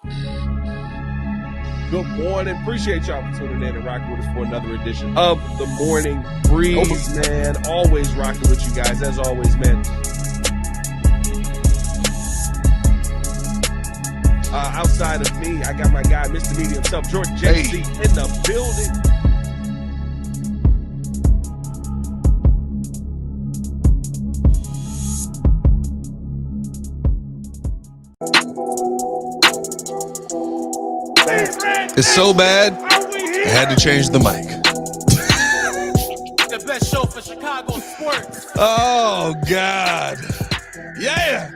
Good morning. Appreciate y'all for tuning in and rocking with us for another edition of the Morning Breeze, man. Always rocking with you guys, as always, man. Outside of me, I got my guy, Mr. Media himself, Jordan JC, in the building. It's so bad, I had to change the mic. The best show for Chicago sports. Oh, God. Yeah.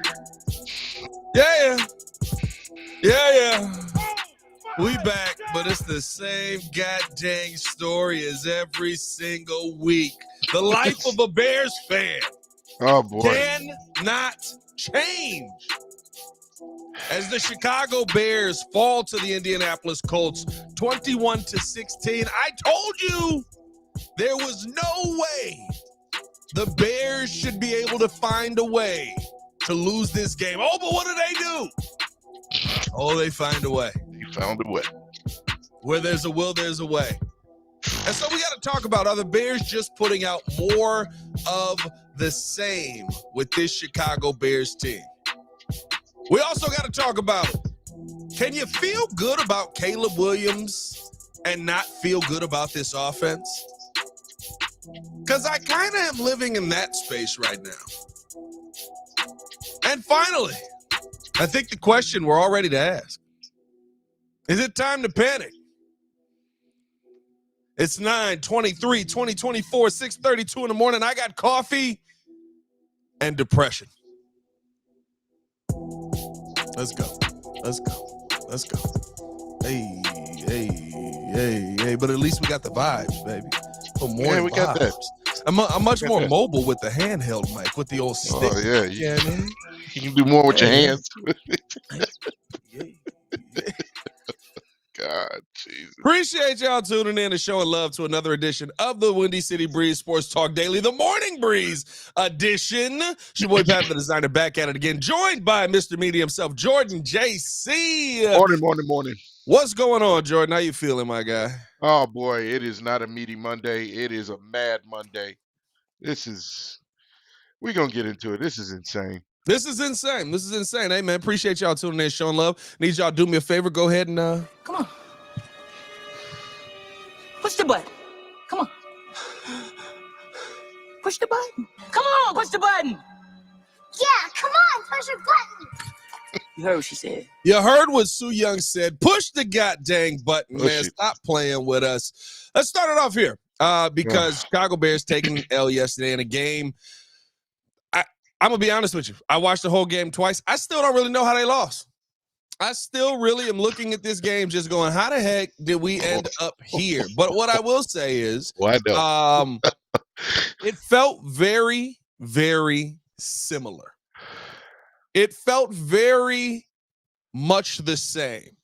We back, but it's the same goddamn story as every single week. The life of a Bears fan cannot change. As the Chicago Bears fall to the Indianapolis Colts 21-16, I told you there was no way the Bears should be able to find a way to lose this game. Oh, but what do? Oh, they find a way. He found a way. Where there's a will, there's a way. And so we got to talk about, are the Bears just putting out more of the same with this Chicago Bears team? We also got to talk about, can you feel good about Caleb Williams and not feel good about this offense? Because I kind of am living in that space right now. And finally, I think the question we're all ready to ask, is it time to panic? It's 9/23, 2024, 6:32 in the morning. I got coffee and depression. Let's go. Hey. But at least we got the vibes, baby. Yeah, we got that. I'm much more mobile with the handheld mic, with the old stick. Oh, yeah. You can do more with your hands. God, Jesus. Appreciate y'all tuning in and showing love to another edition of the Windy City Breeze Sports Talk Daily, the Morning Breeze edition. It's your boy Pat the Designer back at it again, joined by Mr. Media himself, Jordan JC. Morning. What's going on, Jordan? How you feeling, my guy? Oh, boy, it is not a meaty Monday. It is a mad Monday. We're going to get into it. This is insane. This is insane. Hey, man, appreciate y'all tuning in, showing love. Need y'all do me a favor. Go ahead and Come on. Push the button. Come on. Push the button. Come on, push the button. Yeah, come on, push your button. You heard what she said. You heard what Sue Young said. Push the goddamn button, man. Stop playing with us. Let's start it off here because Chicago Bears taking an L yesterday in a game. I'm going to be honest with you. I watched the whole game twice. I still don't really know how they lost. I still really am looking at this game just going, how the heck did we end up here? But what I will say is it felt very, very similar. It felt very much the same.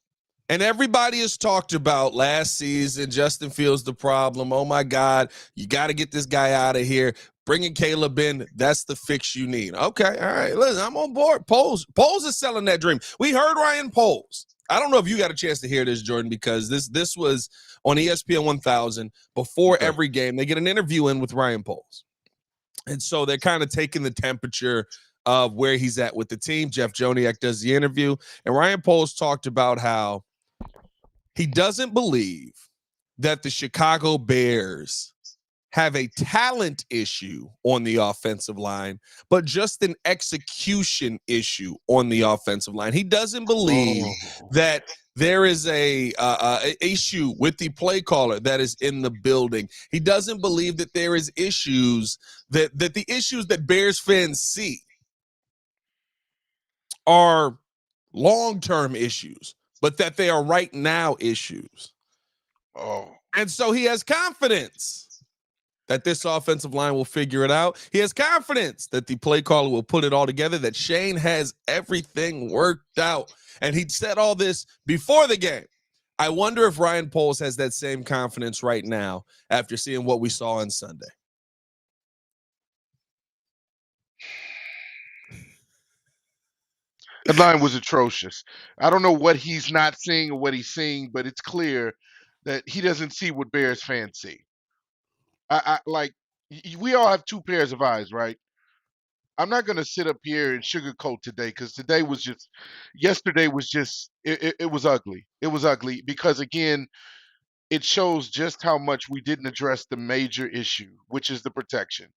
And everybody has talked about last season, Justin Fields the problem. Oh, my God, you got to get this guy out of here. Bringing Caleb in, that's the fix you need. Okay, all right, listen, I'm on board. Poles is selling that dream. We heard Ryan Poles. I don't know if you got a chance to hear this, Jordan, because this was on ESPN 1000 before every game. They get an interview in with Ryan Poles. And so they're kind of taking the temperature of where he's at with the team. Jeff Joniak does the interview. And Ryan Poles talked about how he doesn't believe that the Chicago Bears have a talent issue on the offensive line, but just an execution issue on the offensive line. He doesn't believe that there is a issue with the play caller that is in the building. He doesn't believe that there is issues that the issues that Bears fans see are long-term issues, but that they are right now issues. And so he has confidence that this offensive line will figure it out. He has confidence that the play caller will put it all together, that Shane has everything worked out. And he said all this before the game. I wonder if Ryan Poles has that same confidence right now after seeing what we saw on Sunday. That line was atrocious. I don't know what he's not seeing or what he's seeing, but it's clear that he doesn't see what Bears fans see. I like we all have two pairs of eyes, right? I'm not gonna sit up here and sugarcoat today because yesterday was just it was ugly. It was ugly because again, it shows just how much we didn't address the major issue, which is the protection.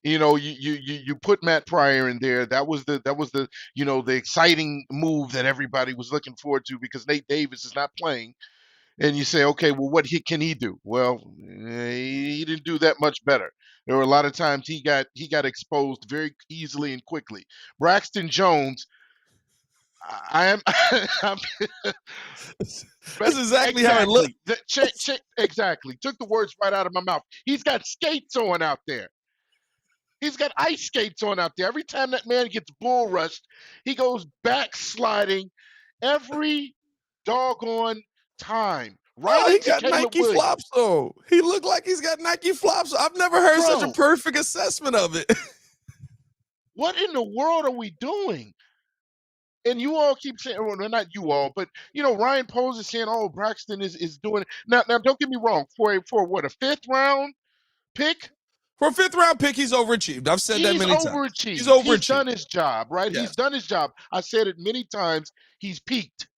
You put Matt Pryor in there. That was the the exciting move that everybody was looking forward to because Nate Davis is not playing. And you say, okay, well, can he do? Well, he didn't do that much better. There were a lot of times he got exposed very easily and quickly. Braxton Jones, I am. I'm, That's exactly how it looked. Exactly. Took the words right out of my mouth. He's got skates on out there. He's got ice skates on out there. Every time that man gets bull rushed, he goes backsliding every doggone time. Right Oh, he into got Caleb Nike Williams. flops though. He looked like he's got Nike flops. I've never heard such a perfect assessment of it. What in the world are we doing? And you all keep saying, well, not you all, but Ryan Poles is saying, "Oh, Braxton is doing it." Now, don't get me wrong. For what, a 5th round pick? For a 5th round pick, he's overachieved. I've said that many times. He's overachieved. He's done his job, right? Yes. He's done his job. I said it many times. He's peaked.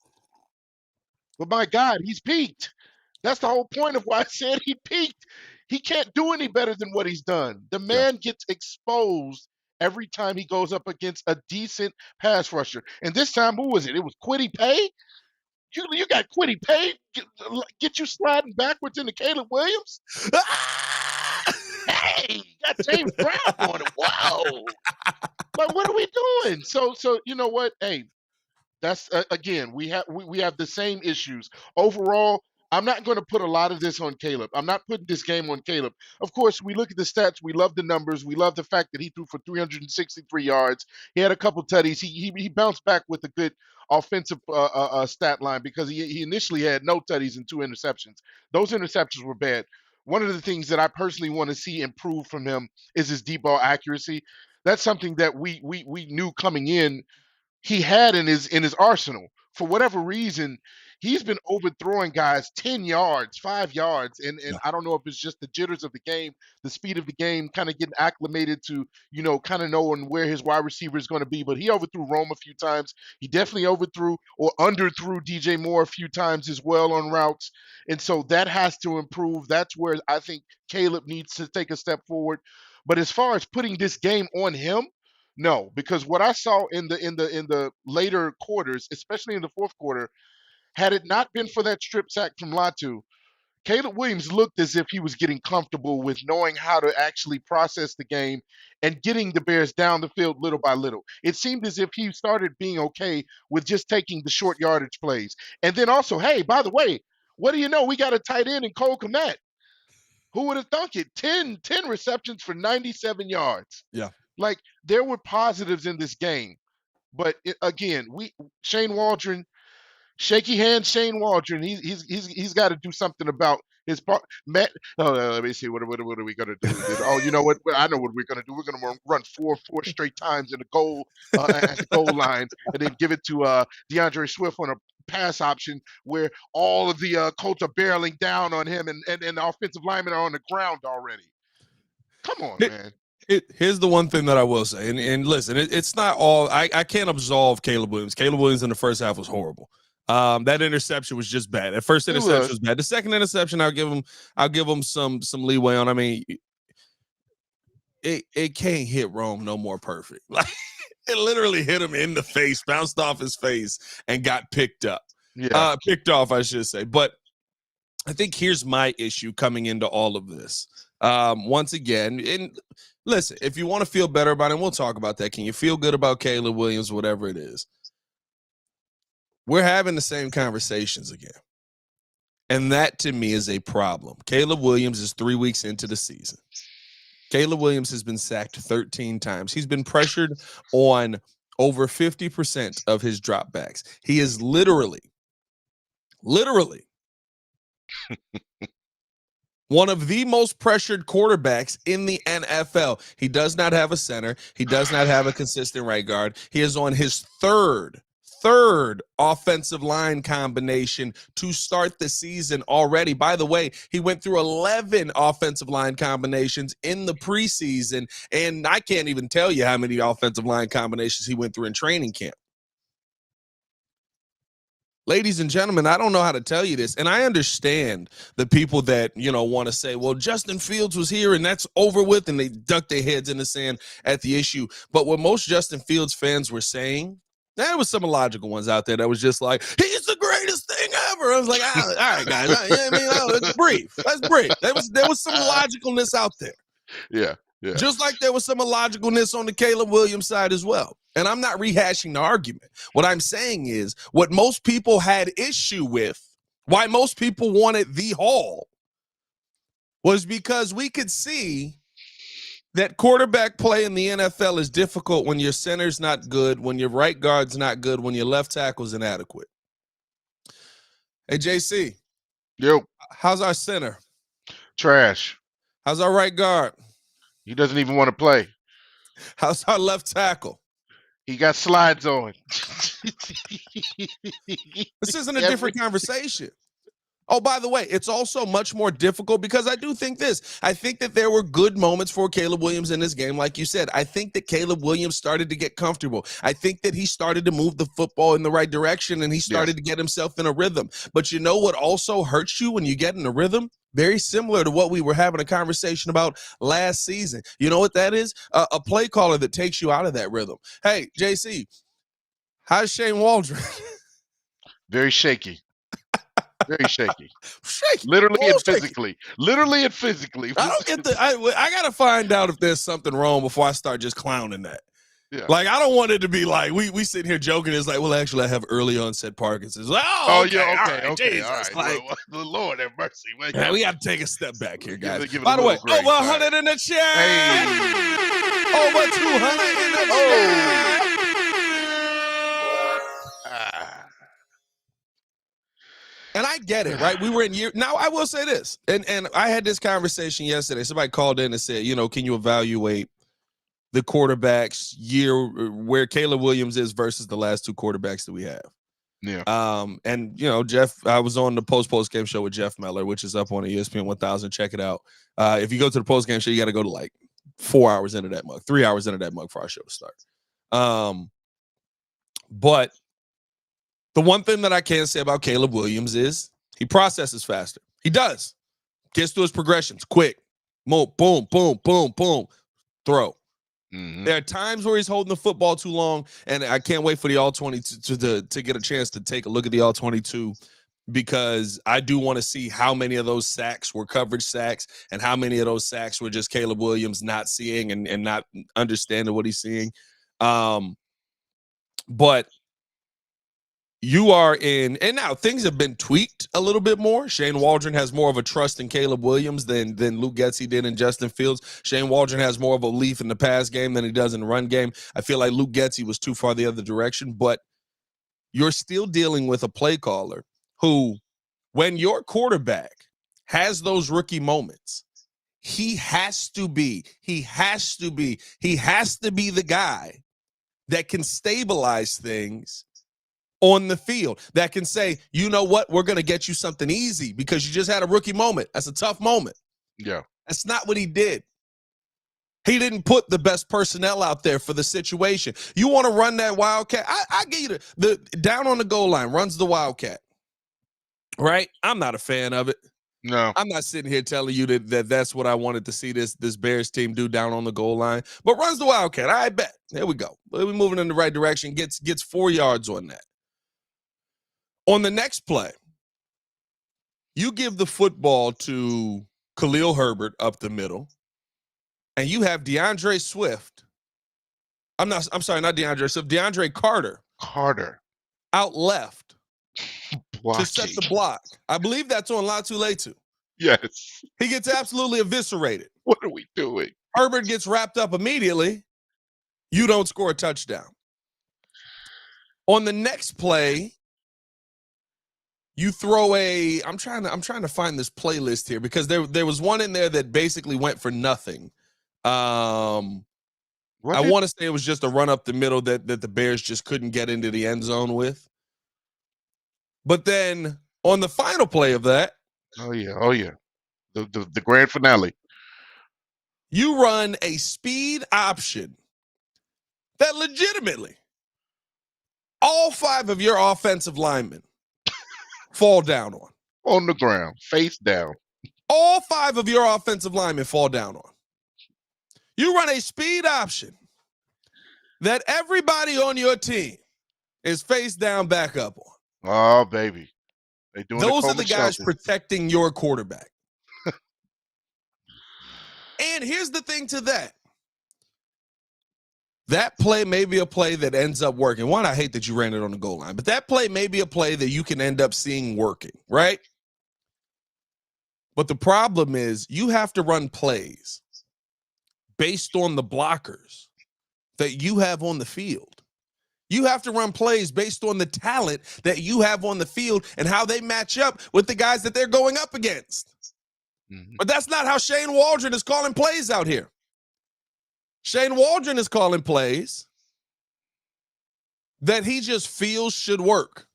But my God, he's peaked. That's the whole point of why I said he peaked. He can't do any better than what he's done. The man gets exposed every time he goes up against a decent pass rusher. And this time, who was it? It was Kwity Paye. You got Kwity Paye get you sliding backwards into Caleb Williams. Hey, you got James Brown on it. Whoa! But what are we doing? So you know what? Hey, that's again, we have the same issues overall. I'm not going to put a lot of this on Caleb. I'm not putting this game on Caleb. Of course, we look at the stats. We love the numbers. We love the fact that he threw for 363 yards. He had a couple tutties. He bounced back with a good offensive stat line because he initially had no tutties and 2 interceptions. Those interceptions were bad. One of the things that I personally want to see improve from him is his deep ball accuracy. That's something that we knew coming in he had in his arsenal. For whatever reason, he's been overthrowing guys 10 yards, 5 yards. And I don't know if it's just the jitters of the game, the speed of the game, kind of getting acclimated to, kind of knowing where his wide receiver is going to be. But he overthrew Rome a few times. He definitely overthrew or underthrew DJ Moore a few times as well on routes. And so that has to improve. That's where I think Caleb needs to take a step forward. But as far as putting this game on him, no, because what I saw in the later quarters, especially in the 4th quarter, had it not been for that strip sack from Latu, Caleb Williams looked as if he was getting comfortable with knowing how to actually process the game and getting the Bears down the field little by little. It seemed as if he started being okay with just taking the short yardage plays. And then also, hey, by the way, what do you know? We got a tight end in Cole Kmet. Who would have thunk it? 10 receptions for 97 yards. Yeah. Like, there were positives in this game. But again, Shane Waldren, shaky hand Shane Waldren, he's got to do something about his part. Matt, let me see. What are we going to do? Oh, you know what? I know what we're going to do. We're going to run four straight times in the goal at the goal line and then give it to DeAndre Swift on a pass option where all of the Colts are barreling down on him and the offensive linemen are on the ground already. Come on, man. Here's the one thing that I will say, and listen, it's not all. I can't absolve Caleb Williams. Caleb Williams in the first half was horrible. That interception was just bad. That first interception was bad. The second interception, I'll give him some leeway on. I mean, it can't hit Rome no more perfect. Like, it literally hit him in the face, bounced off his face, and got picked up. Yeah, picked off, I should say. But I think here's my issue coming into all of this. Once again, and listen, if you want to feel better about it, we'll talk about that. Can you feel good about Caleb Williams, whatever it is? We're having the same conversations again. And that, to me, is a problem. Caleb Williams is 3 weeks into the season. Caleb Williams has been sacked 13 times. He's been pressured on over 50% of his dropbacks. He is literally One of the most pressured quarterbacks in the NFL. He does not have a center. He does not have a consistent right guard. He is on his third offensive line combination to start the season already. By the way, he went through 11 offensive line combinations in the preseason, and I can't even tell you how many offensive line combinations he went through in training camp. Ladies and gentlemen, I don't know how to tell you this, and I understand the people that, want to say, well, Justin Fields was here and that's over with, and they duck their heads in the sand at the issue. But what most Justin Fields fans were saying, there was some illogical ones out there that was just like, he's the greatest thing ever. I was like, all right, guys, let's breathe. Let's breathe. There was some illogicalness out there. Yeah. Yeah. Just like there was some illogicalness on the Caleb Williams side as well. And I'm not rehashing the argument. What I'm saying is what most people had issue with, why most people wanted the Hall, was because we could see that quarterback play in the NFL is difficult when your center's not good, when your right guard's not good, when your left tackle's inadequate. Hey, JC. Yo. How's our center? Trash. How's our right guard? He doesn't even want to play. How's our left tackle? He got slides on. This isn't a different conversation. Oh, by the way, it's also much more difficult because I do think this. I think that there were good moments for Caleb Williams in this game, like you said. I think that Caleb Williams started to get comfortable. I think that he started to move the football in the right direction, and he started to get himself in a rhythm. But you know what also hurts you when you get in a rhythm? Very similar to what we were having a conversation about last season. You know what that is? A play caller that takes you out of that rhythm. Hey, JC, how's Shane Waldren? Very shaky. Very shaky. Shaky. Literally and physically. Literally and physically. I don't get I got to find out if there's something wrong before I start just clowning that. Yeah. Like, I don't want it to be like, we sitting here joking. It's like, well, actually, I have early onset Parkinson's. Like, okay. All right. Jesus, like, well, Lord have mercy. Man, we got to take a step back here, guys. Give it By the way, grace. over 100 in the chat. Hey. Over 200 in the chat. And I get it, right? We were in year. Now, I will say this, and I had this conversation yesterday. Somebody called in and said, can you evaluate the quarterbacks year where Caleb Williams is versus the last two quarterbacks that we have? Yeah. And Jeff, I was on the post game show with Jeff Meller, which is up on the ESPN 1000. Check it out. If you go to the post game show, you got to go to like 4 hours into that mug, 3 hours into that mug for our show to start. But the one thing that I can say about Caleb Williams is he processes faster. He does. Gets to his progressions quick. Boom, boom, boom, boom, boom. Throw. Mm-hmm. There are times where he's holding the football too long, and I can't wait for the All-22 to get a chance to take a look at the All-22 because I do want to see how many of those sacks were coverage sacks and how many of those sacks were just Caleb Williams not seeing and not understanding what he's seeing. But you are in, and now things have been tweaked a little bit more. Shane Waldron has more of a trust in Caleb Williams than Luke Getsy did in Justin Fields. Shane Waldron has more of a belief in the pass game than he does in the run game. I feel like Luke Getsy was too far the other direction, but you're still dealing with a play caller who, when your quarterback has those rookie moments, he has to be the guy that can stabilize things on the field, that can say, you know what, we're going to get you something easy because you just had a rookie moment. That's a tough moment. Yeah. That's not what he did. He didn't put the best personnel out there for the situation. You want to run that Wildcat? I give you the down on the goal line, runs the Wildcat. Right? I'm not a fan of it. No. I'm not sitting here telling you that's what I wanted to see this Bears team do down on the goal line. But runs the Wildcat. I bet. There we go. We're moving in the right direction. Gets 4 yards on that. On the next play, you give the football to Khalil Herbert up the middle, and you have DeAndre Swift. Not DeAndre Swift, DeAndre Carter out left to set the block. I believe that's on Latu Letu. Yes. He gets absolutely eviscerated. What are we doing? Herbert gets wrapped up immediately. You don't score a touchdown. On the next play, You throw I'm trying to find this playlist here because there was one in there that basically went for nothing. I want to say it was just a run up the middle that the Bears just couldn't get into the end zone with. But then on the final play of that, oh yeah, the grand finale. You run a speed option that legitimately all 5 of your offensive linemen fall down on the ground, face down. All 5 of your offensive linemen fall down on. You run a speed option that everybody on your team is face down back up on. Oh, baby. They doing Those are the guys protecting your quarterback. And here's the thing to that. That play may be a play that ends up working. One, I hate that you ran it on the goal line, but that play may be a play that you can end up seeing working, right? But the problem is you have to run plays based on the blockers that you have on the field. You have to run plays based on the talent that you have on the field and how they match up with the guys that they're going up against. Mm-hmm. But that's not how Shane Waldren is calling plays out here. Shane Waldren is calling plays that he just feels should work.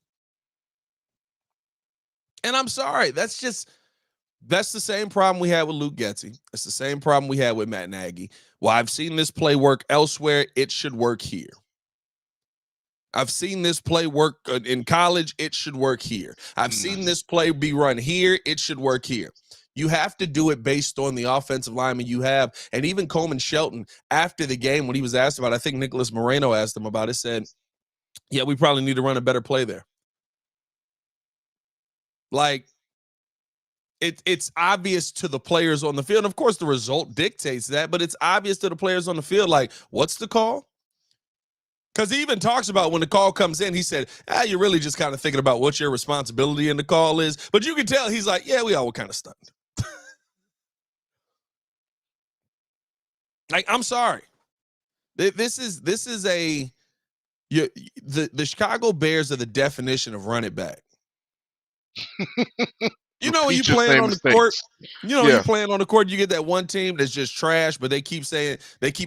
And I'm sorry, that's the same problem we had with Luke Getsy. It's the same problem we had with Matt Nagy. Well, I've seen this play work elsewhere. It should work here. I've seen this play work in college. It should work here. I've seen this play be run here. It should work here. You have to do it based on the offensive lineman you have. And even Coleman Shelton, after the game, when he was asked about it, I think Nicholas Moreno asked him about it, said, yeah, we probably need to run a better play there. Like, it's obvious to the players on the field. And of course, the result dictates that, but it's obvious to the players on the field, like, what's the call? Because he even talks about when the call comes in, he said, you're really just kind of thinking about what your responsibility in the call is. But you can tell he's like, yeah, we all were kind of stunned. Like, I'm sorry. This is the Chicago Bears are the definition of run it back. You know, when you playing on the court, you playing on the court, you get that one team that's just trash, but they keep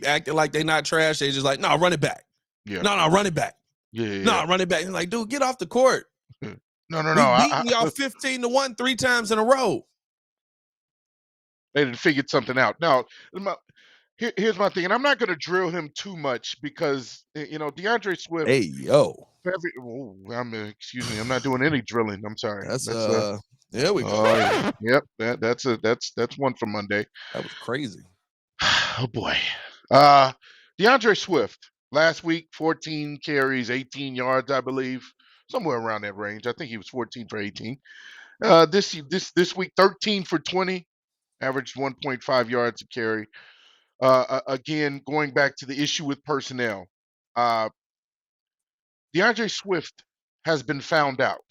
acting like they're not trash. They just like, no, run it back. Yeah. No, run it back. Yeah. No, run it back. And like, dude, get off the court. No. We beat y'all 15-1 3 times in a row. They didn't figure something out. Now, here's my thing, and I'm not going to drill him too much because, DeAndre Swift. Hey, yo. Excuse me. I'm not doing any drilling. I'm sorry. There we go. Yep. That's one for Monday. That was crazy. Oh boy. DeAndre Swift last week, 14 carries, 18 yards, I believe, somewhere around that range. I think he was 14 for 18. This week, 13 for 20, averaged 1.5 yards a carry. Again, going back to the issue with personnel, DeAndre Swift has been found out.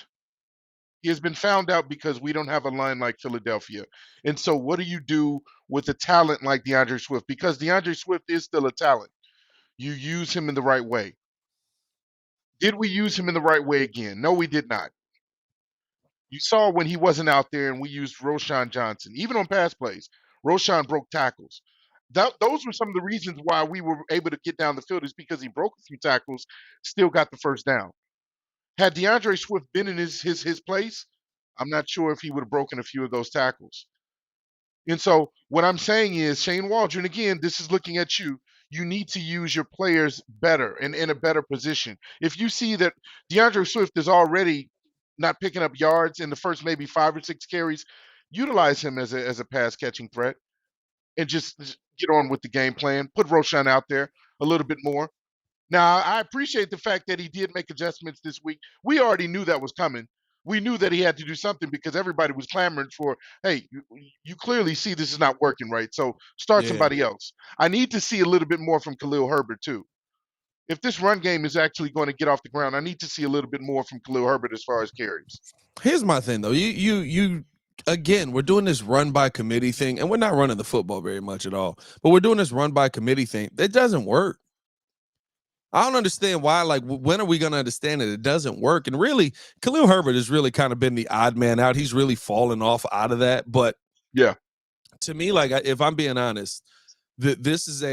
He has been found out because we don't have a line like Philadelphia. And so what do you do with a talent like DeAndre Swift? Because DeAndre Swift is still a talent. You use him in the right way. Did we use him in the right way again? No, we did not. You saw when he wasn't out there and we used Roschon Johnson. Even on pass plays, Roschon broke tackles. Those were some of the reasons why we were able to get down the field, is because he broke a few tackles, still got the first down. Had DeAndre Swift been in his place, I'm not sure if he would have broken a few of those tackles. And so what I'm saying is, Shane Waldron, again, this is looking at you. You need to use your players better and in a better position. If you see that DeAndre Swift is already not picking up yards in the first maybe 5 or 6 carries, utilize him as a pass catching threat and just get on with the game plan. Put Roschon out there a little bit more. Now, I appreciate the fact that he did make adjustments this week. We already knew that was coming. We knew that he had to do something because everybody was clamoring for, hey, you clearly see this is not working right, so start somebody else. I need to see a little bit more from Khalil Herbert, too. If this run game is actually going to get off the ground, I need to see a little bit more from Khalil Herbert as far as carries. Here's my thing, though. You again, we're doing this run by committee thing, and we're not running the football very much at all, but we're doing this run by committee thing. That doesn't work. I don't understand why. Like, when are we going to understand that it doesn't work? And really, Khalil Herbert has really kind of been the odd man out. He's really fallen off out of that. But Yeah. to me, like, if I'm being honest, this is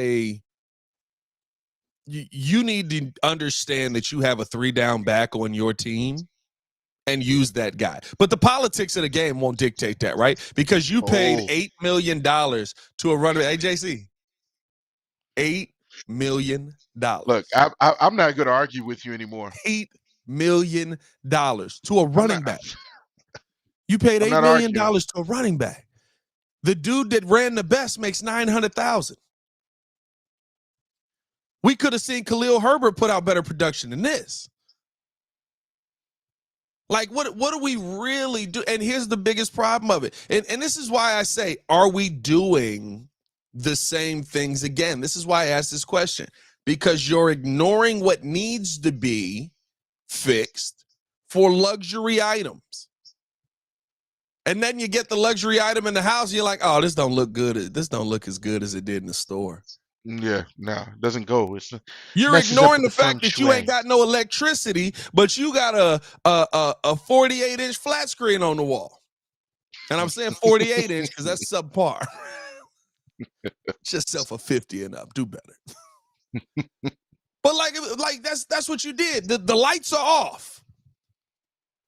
you need to understand that you have a 3-down back on your team and use that guy. But the politics of the game won't dictate that, right? Because you paid $8 million to a running back. Hey, JC, $8 million. Look, I'm not going to argue with you anymore. $8 million to a running back. You paid I'm $8 not million arguing. to a running back. The dude that ran the best makes $900,000. We could have seen Khalil Herbert put out better production than this. Like, what do we really do? And here's the biggest problem of it. And this is why I say, are we doing the same things again? This is why I asked this question. Because you're ignoring what needs to be fixed for luxury items. And then you get the luxury item in the house, you're like, oh, this don't look good. This don't look as good as it did in the store. Yeah, no, it doesn't go. You're ignoring the fact that you ain't got no electricity, but you got a 48-inch flat screen on the wall. And I'm saying 48-inch because that's subpar. Just sell for 50 and up. Do better. But like that's what you did. The lights are off.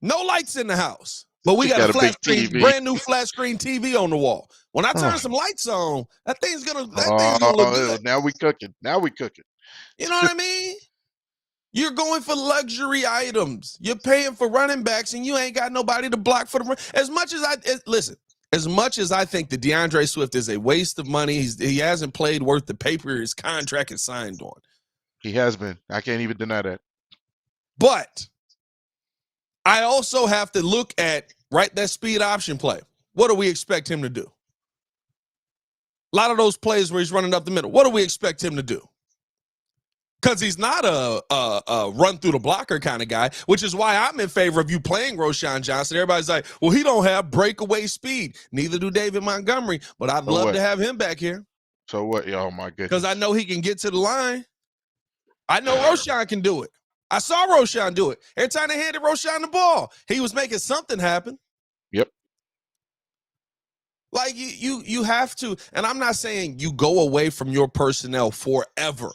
No lights in the house. But we got a flat screen, brand new flat screen TV on the wall. When I turn some lights on, that thing's gonna look good. Now we cooking. You know what I mean? You're going for luxury items. You're paying for running backs, and you ain't got nobody to block for the run. As much as I think that DeAndre Swift is a waste of money, he hasn't played worth the paper his contract is signed on. He has been. I can't even deny that. But I also have to look at that speed option play. What do we expect him to do? A lot of those plays where he's running up the middle. What do we expect him to do? Because he's not a run through the blocker kind of guy, which is why I'm in favor of you playing Roschon Johnson. Everybody's like, well, he don't have breakaway speed. Neither do David Montgomery, but I'd love to have him back here. So what? Oh, my goodness. Because I know he can get to the line. I know Roschon can do it. I saw Roschon do it. Every time they handed Roschon the ball, he was making something happen. Yep. Like you have to, and I'm not saying you go away from your personnel forever.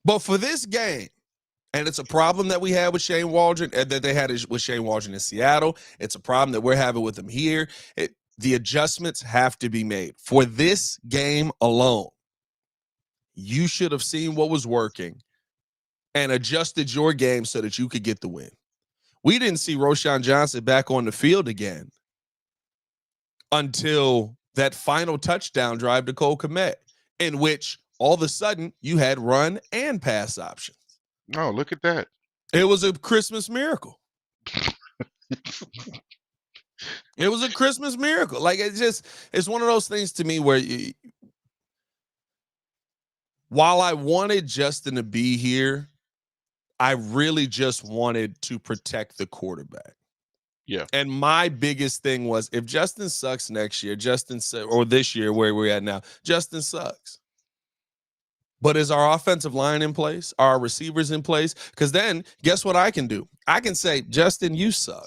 But for this game, and it's a problem that we had with Shane Waldren, that they had with Shane Waldren in Seattle. It's a problem that we're having with him here. The adjustments have to be made. For this game alone, you should have seen what was working and adjusted your game so that you could get the win. We didn't see Roschon Johnson back on the field again until that final touchdown drive to Cole Kmet, in which all of a sudden you had run and pass options. Oh, look at that. It was a Christmas miracle. It was a Christmas miracle. Like, it's one of those things to me where while I wanted Justin to be here, I really just wanted to protect the quarterback. Yeah. And my biggest thing was, if Justin sucks next year, or this year where we're at now, Justin sucks. But is our offensive line in place? Are our receivers in place? Because then, guess what I can do? I can say, Justin, you suck.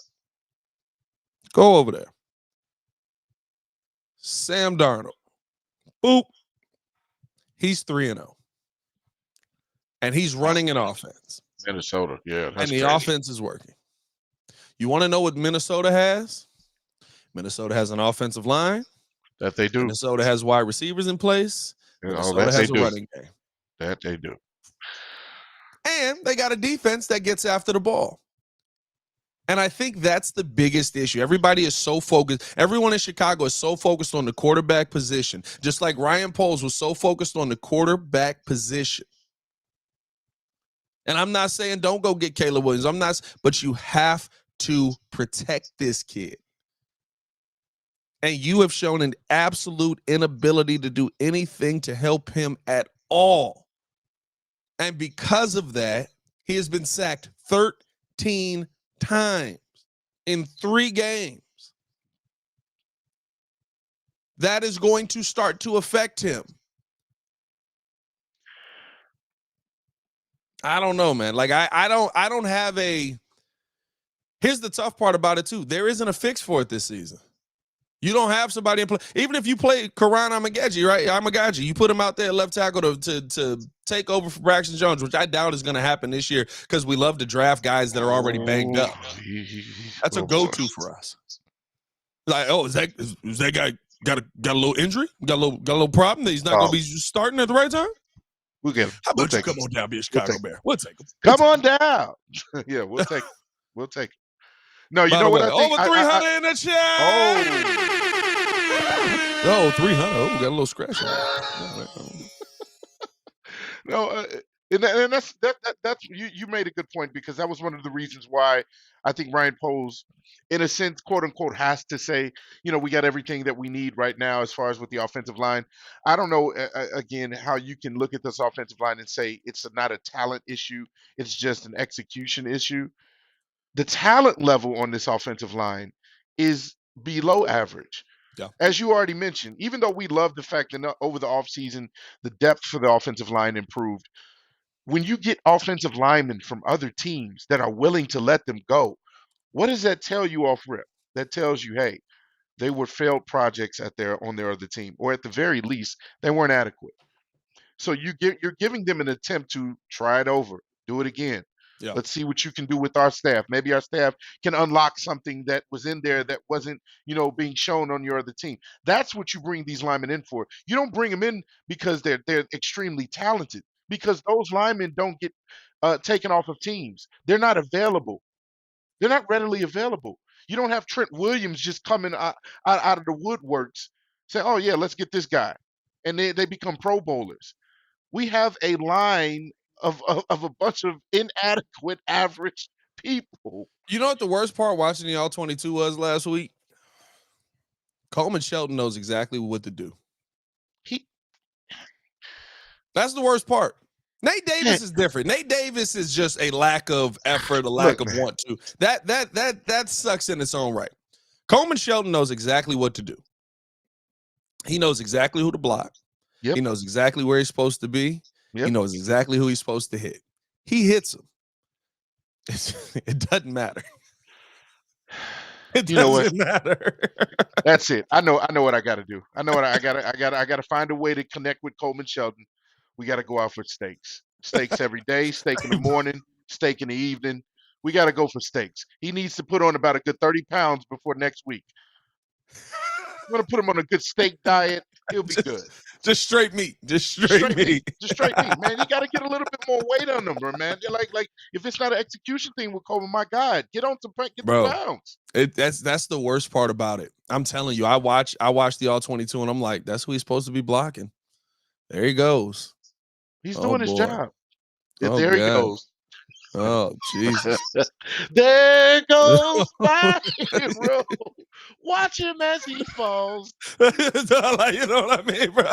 Go over there. Sam Darnold. Boop. He's 3-0. And he's running an offense. Minnesota, yeah. And the offense is working. You want to know what Minnesota has? Minnesota has an offensive line. That they do. Minnesota has wide receivers in place. Minnesota has a running game. That they do. And they got a defense that gets after the ball. And I think that's the biggest issue. Everybody is so focused. Everyone in Chicago is so focused on the quarterback position, just like Ryan Poles was so focused on the quarterback position. And I'm not saying don't go get Caleb Williams. But you have to protect this kid. And you have shown an absolute inability to do anything to help him at all. And because of that, he has been sacked 13 times in 3 games. That is going to start to affect him. I don't know, man. Like I don't have a. Here's the tough part about it too. There isn't a fix for it this season. You don't have somebody in play. Even if you play Karan Amagaji, right? Amagaji, you put him out there left tackle to take over for Braxton Jones, which I doubt is going to happen this year because we love to draft guys that are already banged up. That's a go-to for us. Like, oh, is that guy got a little injury? Got a little problem that he's not going to be starting at the right time? We'll get him. How about you come on down, be a Chicago Bear? We'll take him. Come on down. Yeah, we'll take him. We'll take him. No, you know what I think? Over 300 in the chat. Oh, 300. Oh, got a little scratch on it. No, and that's you made a good point because that was one of the reasons why I think Ryan Poles, in a sense, quote unquote, has to say, we got everything that we need right now as far as with the offensive line. I don't know, again, how you can look at this offensive line and say it's not a talent issue, it's just an execution issue. The talent level on this offensive line is below average. Yeah. As you already mentioned, even though we love the fact that over the offseason, the depth for the offensive line improved, when you get offensive linemen from other teams that are willing to let them go, what does that tell you off rip? That tells you, hey, they were failed projects on their other team, or at the very least, they weren't adequate. So you're giving them an attempt to try it over, do it again. Yeah. Let's see what you can do with our staff. Maybe our staff can unlock something that was in there that wasn't, being shown on your other team. That's what you bring these linemen in for. You don't bring them in because they're extremely talented, because those linemen don't get taken off of teams. They're not available. They're not readily available. You don't have Trent Williams just coming out of the woodworks saying, oh, yeah, let's get this guy. And they become Pro Bowlers. We have a line of a bunch of inadequate, average people. You know what the worst part watching the All-22 was last week? Coleman Shelton knows exactly what to do. That's the worst part. Nate Davis is different. Nate Davis is just a lack of effort, a lack of want to. That sucks in its own right. Coleman Shelton knows exactly what to do. He knows exactly who to block. Yep. He knows exactly where he's supposed to be. Yep. He knows exactly who he's supposed to hit. He hits him. It doesn't matter. It doesn't matter. That's it. I know what I got to do. I know what I got to find a way to connect with Coleman Shelton. We got to go out for steaks. Steaks every day, steak in the morning, steak in the evening. We got to go for steaks. He needs to put on about a good 30 pounds before next week. I'm going to put him on a good steak diet. He'll be good. Just straight meat. Just straight meat. Just straight meat, man. You got to get a little bit more weight on them, man. They're like if it's not an execution thing with Coleman, my God, get the pounds. That's the worst part about it. I'm telling you, I watched the All-22 and I'm like, that's who he's supposed to be blocking. There he goes. He's doing his job. Oh, there he goes. Oh, Jesus. There goes my hero. Watch him as he falls. You know what I mean, bro?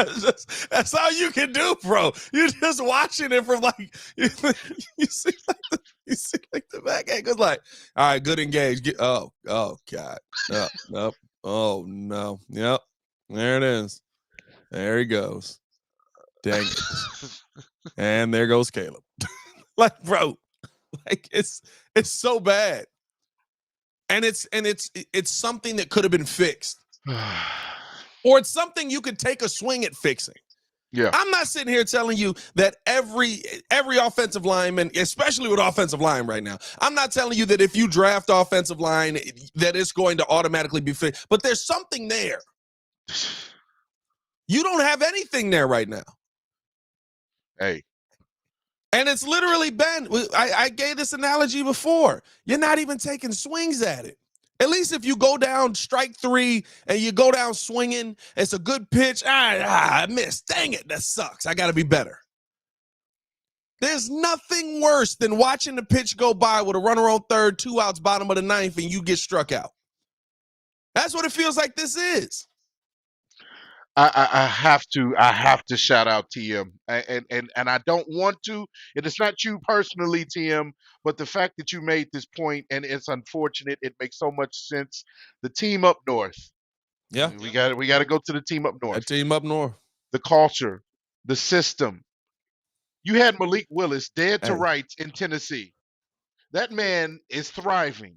That's all you can do, bro. You're just watching it from you see like the back angle's like, all right, good engage. Oh God. Nope. Oh no. Yep. There it is. There he goes. Dang it. And there goes Caleb. Bro. It's so bad, and it's something that could have been fixed, or it's something you could take a swing at fixing. Yeah, I'm not sitting here telling you that every offensive lineman, especially with offensive line right now, I'm not telling you that if you draft offensive line that it's going to automatically be fixed. But there's something there. You don't have anything there right now. Hey. And it's literally been, I gave this analogy before. You're not even taking swings at it. At least if you go down strike three and you go down swinging, it's a good pitch. I missed. Dang it, that sucks. I got to be better. There's nothing worse than watching the pitch go by with a runner on third, 2 outs, bottom of the ninth, and you get struck out. That's what it feels like this is. I have to shout out TM, and I don't want to. And it's not you personally, TM, but the fact that you made this point, and it's unfortunate. It makes so much sense. The team up north. Yeah, we got to go to the team up north. That team up north. The culture, the system, You had Malik Willis dead to Hey. rights in Tennessee. That man is thriving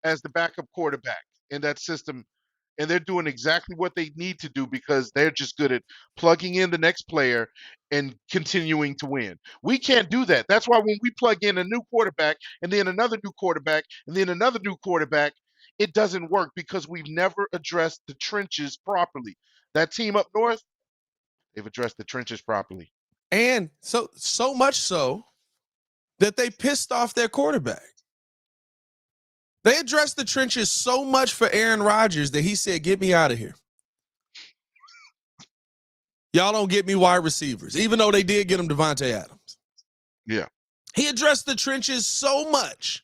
as the backup quarterback in that system, and they're doing exactly what they need to do because they're just good at plugging in the next player and continuing to win. We can't do that. That's why when we plug in a new quarterback and then another new quarterback and then another new quarterback, it doesn't work because we've never addressed the trenches properly. That team up north, they've addressed the trenches properly. And so much so that they pissed off their quarterback. They addressed the trenches so much for Aaron Rodgers that he said, "Get me out of here. Y'all don't get me wide receivers," even though they did get him Devontae Adams. Yeah. He addressed the trenches so much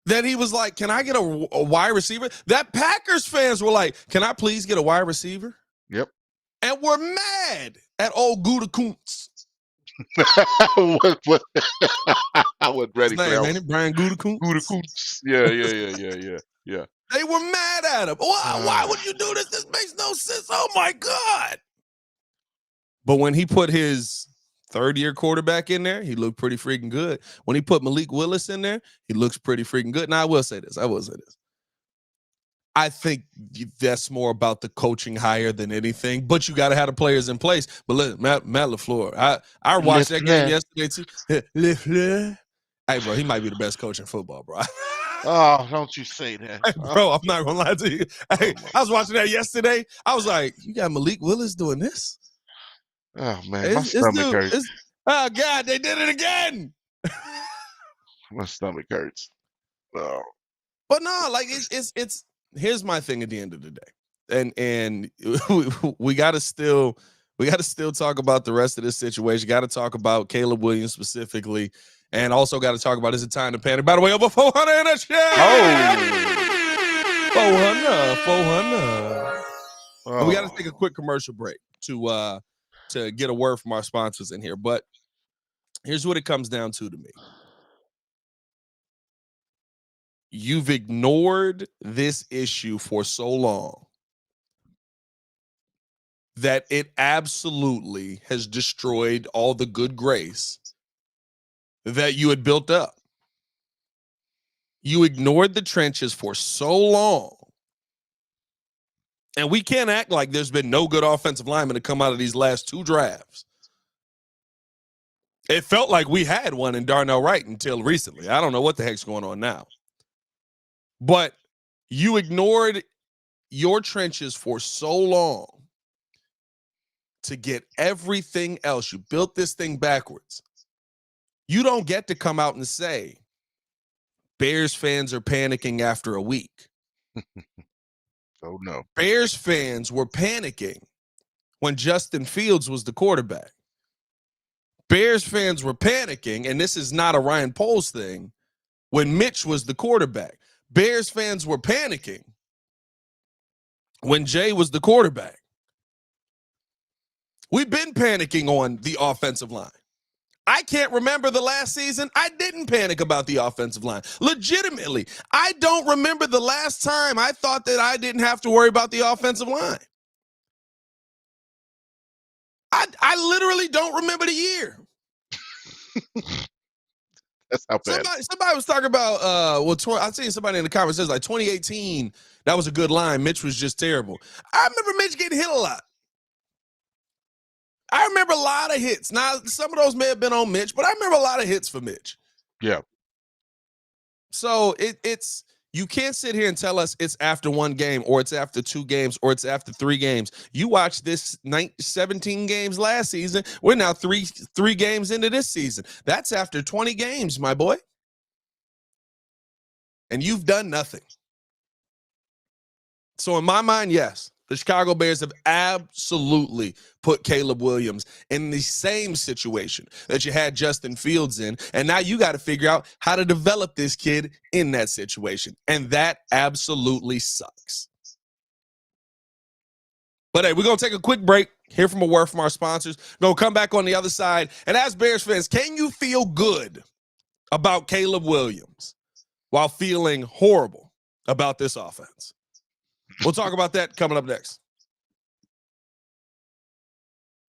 that he was like, "Can I get a wide receiver?" That Packers fans were like, "Can I please get a wide receiver?" Yep. And we're mad at old Gutekunst. I wasn't ready for that one. Ain't it Brian Gutekunst? Gutekunst. Yeah. They were mad at him. Why would you do this? This makes no sense. Oh, my God. But when he put his third-year quarterback in there, he looked pretty freaking good. When he put Malik Willis in there, he looks pretty freaking good. Now, I will say this. I think that's more about the coaching hire than anything, but you got to have the players in place. But look, Matt LaFleur, I watched that game yesterday too. Hey, bro, he might be the best coach in football, bro. Oh, don't you say that. Hey, bro, I'm not going to lie to you. Hey, I was watching that yesterday. I was like, you got Malik Willis doing this? Oh, man, my stomach hurts. Oh, God, they did it again. My stomach hurts. Oh. But no, like it's here's my thing at the end of the day. And we got to still talk about the rest of this situation. Got to talk about Caleb Williams specifically, and also got to talk about, is it time to panic? By the way, over 400 in a check. Oh, 400. Oh. We got to take a quick commercial break to get a word from our sponsors in here. But here's what it comes down to me. You've ignored this issue for so long that it absolutely has destroyed all the good grace that you had built up. You ignored the trenches for so long. And we can't act like there's been no good offensive linemen to come out of these last two drafts. It felt like we had one in Darnell Wright until recently. I don't know what the heck's going on now. But you ignored your trenches for so long to get everything else. You built this thing backwards. You don't get to come out and say, Bears fans are panicking after a week. Oh, no. Bears fans were panicking when Justin Fields was the quarterback. Bears fans were panicking, and this is not a Ryan Poles thing, when Mitch was the quarterback. Bears fans were panicking when Jay was the quarterback. We've been panicking on the offensive line. I can't remember the last season I didn't panic about the offensive line. Legitimately, I don't remember the last time I thought that I didn't have to worry about the offensive line. I literally don't remember the year. That's how bad. Somebody was talking about, I seen somebody in the comments says like 2018, that was a good line. Mitch was just terrible. I remember Mitch getting hit a lot. I remember a lot of hits. Now, some of those may have been on Mitch, but I remember a lot of hits for Mitch. Yeah. So it's you can't sit here and tell us it's after one game or it's after two games or it's after three games. You watched this 17 games last season. We're now three games into this season. That's after 20 games, my boy. And you've done nothing. So in my mind, yes, the Chicago Bears have absolutely put Caleb Williams in the same situation that you had Justin Fields in. And now you got to figure out how to develop this kid in that situation. And that absolutely sucks. But hey, we're going to take a quick break, hear from a word from our sponsors. Going to come back on the other side. And as Bears fans, can you feel good about Caleb Williams while feeling horrible about this offense? We'll talk about that coming up next.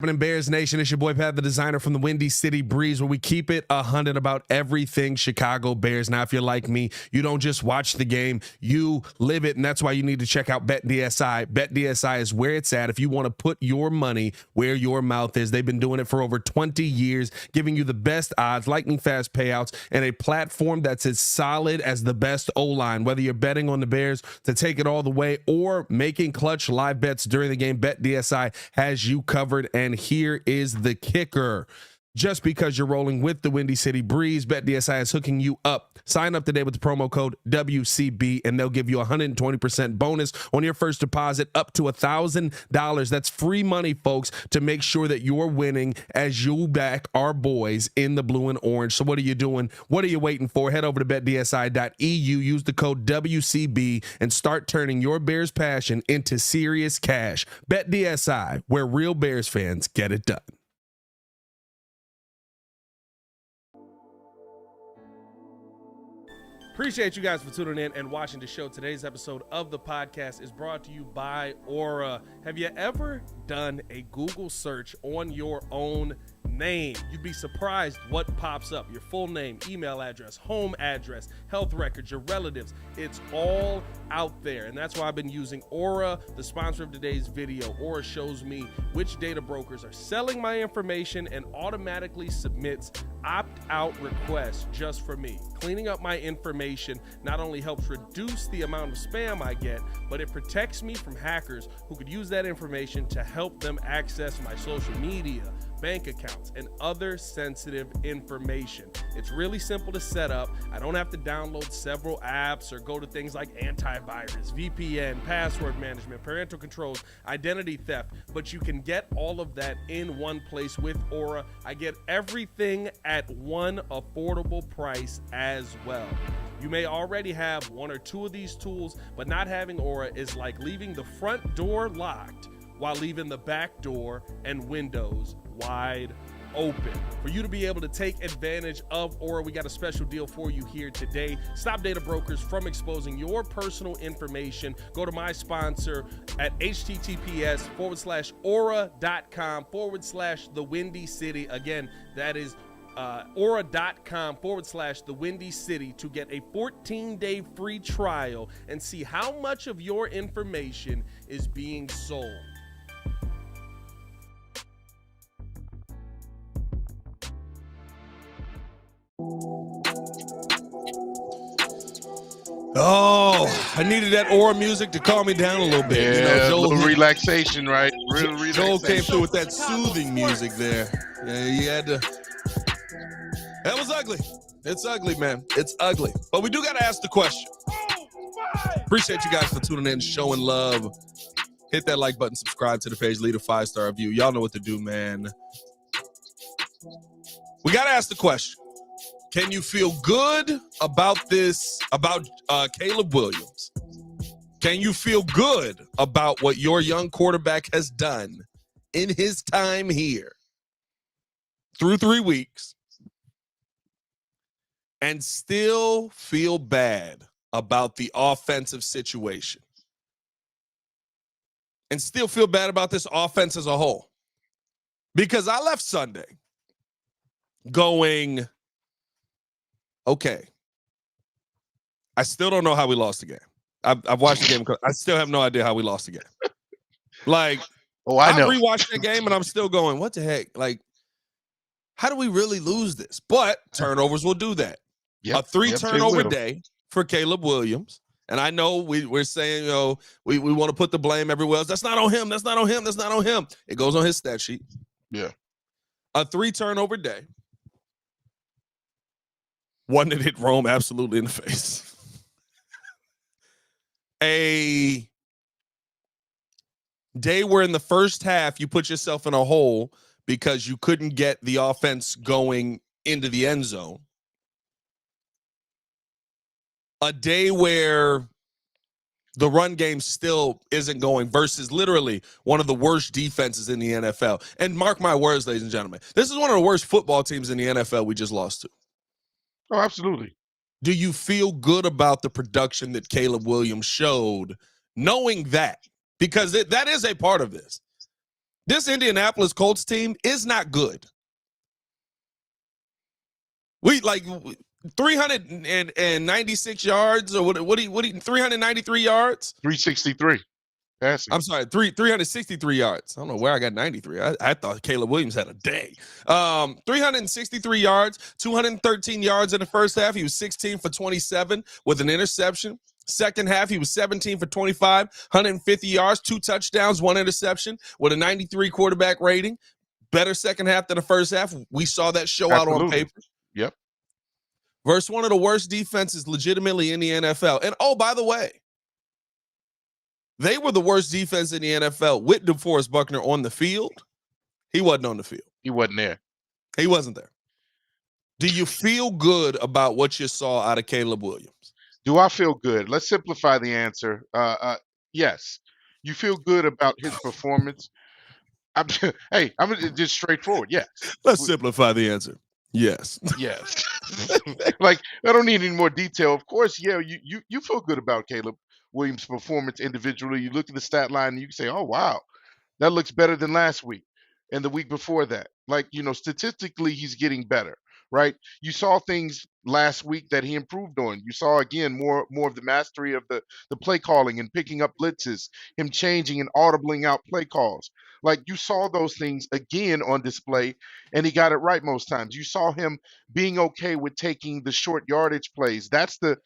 In Bears Nation, it's your boy Pat, the designer from the Windy City Breeze, where we keep it 100 about everything Chicago Bears. Now, if you're like me, you don't just watch the game, you live it, and that's why you need to check out BetDSI. BetDSI is where it's at if you want to put your money where your mouth is. They've been doing it for over 20 years, giving you the best odds, lightning fast payouts, and a platform that's as solid as the best O-line. Whether you're betting on the Bears to take it all the way or making clutch live bets during the game, BetDSI has you covered. And here is the kicker. Just because you're rolling with the Windy City Breeze, BetDSI is hooking you up. Sign up today with the promo code WCB, and they'll give you a 120% bonus on your first deposit up to $1,000. That's free money, folks, to make sure that you're winning as you back our boys in the blue and orange. So what are you doing? What are you waiting for? Head over to betdsi.eu, use the code WCB, and start turning your Bears passion into serious cash. BetDSI, where real Bears fans get it done. Appreciate you guys for tuning in and watching the show. Today's episode of the podcast is brought to you by Aura. Have you ever done a Google search on your own name? You'd be surprised what pops up. Your full name, email address, home address, health records, your relatives. It's all out there. And that's why I've been using Aura, the sponsor of today's video. Aura shows me which data brokers are selling my information and automatically submits opt-out requests just for me. Cleaning up my information not only helps reduce the amount of spam I get, but it protects me from hackers who could use that information to help them access my social media, bank accounts, and other sensitive information. It's really simple to set up. I don't have to download several apps or go to things like antivirus, VPN, password management, parental controls, identity theft, but you can get all of that in one place with Aura. I get everything at one affordable price as well. You may already have one or two of these tools, but not having Aura is like leaving the front door locked while leaving the back door and windows wide open. For you to be able to take advantage of Aura, we got a special deal for you here today. Stop data brokers from exposing your personal information. Go to my sponsor at https:/aura.com/the Windy City. Again, that is aura.com/the Windy City to get a 14-day free trial and see how much of your information is being sold. Oh, I needed that Aura music to calm me down a little bit. Yeah, Joel, a little relaxation, right? Real relaxation. Joel came through with that soothing music there. Yeah, you had to. That was ugly. It's ugly, man. It's ugly. But we do got to ask the question. Appreciate you guys for tuning in, showing love. Hit that like button, subscribe to the page, leave a 5-star review. Y'all know what to do, man. We got to ask the question. Can you feel good about this, about Caleb Williams? Can you feel good about what your young quarterback has done in his time here through 3 weeks and still feel bad about the offensive situation? And still feel bad about this offense as a whole? Because I left Sunday going, okay, I still don't know how we lost the game. I've watched the game. I still have no idea how we lost the game. Like, I know. I'm rewatching the game and I'm still going, what the heck? Like, how do we really lose this? But turnovers will do that. Yep, A 3-turnover day for Caleb Williams. And I know we're saying, we want to put the blame everywhere else. That's not on him. That's not on him. That's not on him. It goes on his stat sheet. Yeah. A 3-turnover day. One that hit Rome absolutely in the face. A day where in the first half you put yourself in a hole because you couldn't get the offense going into the end zone. A day where the run game still isn't going versus literally one of the worst defenses in the NFL. And mark my words, ladies and gentlemen, this is one of the worst football teams in the NFL we just lost to. Oh, absolutely. Do you feel good about the production that Caleb Williams showed, knowing that? Because that is a part of this. This Indianapolis Colts team is not good. We like 396 yards or what 393 yards? 363 passing. I'm sorry, 363 yards. I don't know where I got 93. I thought Caleb Williams had a day. 363 yards, 213 yards in the first half. He was 16 for 27 with an interception. Second half, he was 17 for 25, 150 yards, 2 touchdowns, 1 interception with a 93 quarterback rating. Better second half than the first half. We saw that show out on paper. Yep. Versus one of the worst defenses legitimately in the NFL. And oh, by the way, they were the worst defense in the NFL with DeForest Buckner on the field. He wasn't on the field. He wasn't there. He wasn't there. Do you feel good about what you saw out of Caleb Williams? Do I feel good? Let's simplify the answer. Yes. You feel good about his performance? I'm just straightforward. Yes. Let's simplify the answer. Yes. Yes. Like, I don't need any more detail. Of course, yeah, you feel good about Caleb Williams' performance individually. You look at the stat line and you can say, oh, wow, that looks better than last week and the week before that. Like, statistically, he's getting better, right? You saw things last week that he improved on. You saw, again, more of the mastery of the play calling and picking up blitzes, him changing and audibling out play calls. Like, you saw those things again on display, and he got it right most times. You saw him being okay with taking the short yardage plays. That's the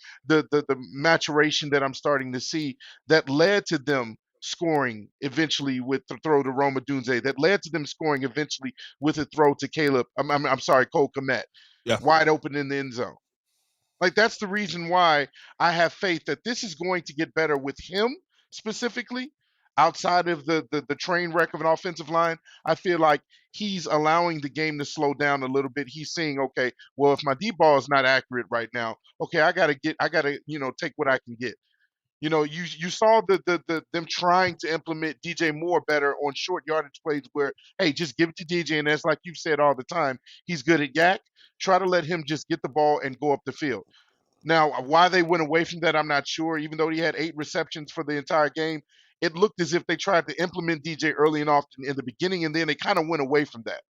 maturation that I'm starting to see that led to them scoring eventually with the throw to Roma Dunze, that led to them scoring eventually with a throw to Cole Kmet, wide open in the end zone. Like, that's the reason why I have faith that this is going to get better with him specifically. Outside of the train wreck of an offensive line, I feel like he's allowing the game to slow down a little bit. He's saying, okay, well, if my deep ball is not accurate right now, okay, I gotta take what I can get. You saw them trying to implement DJ Moore better on short yardage plays where, hey, just give it to DJ, and that's like you've said all the time, he's good at yak. Try to let him just get the ball and go up the field. Now, why they went away from that, I'm not sure. Even though he had 8 receptions for the entire game, it looked as if they tried to implement DJ early and often in the beginning, and then they kind of went away from that.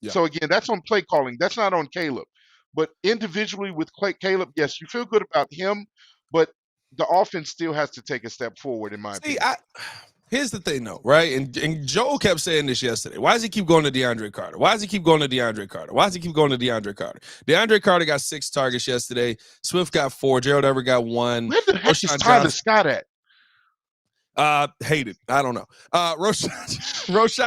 Yeah. So, again, that's on play calling. That's not on Caleb. But individually with Caleb, yes, you feel good about him, but the offense still has to take a step forward, in my opinion. Here's the thing, though, right? And Joe kept saying this yesterday. Why does he keep going to DeAndre Carter? Why does he keep going to DeAndre Carter? Why does he keep going to DeAndre Carter? DeAndre Carter got 6 targets yesterday. Swift got 4. Gerald Everett got 1. Where the heck is Tyler Scott at? Hated. I don't know. Roshan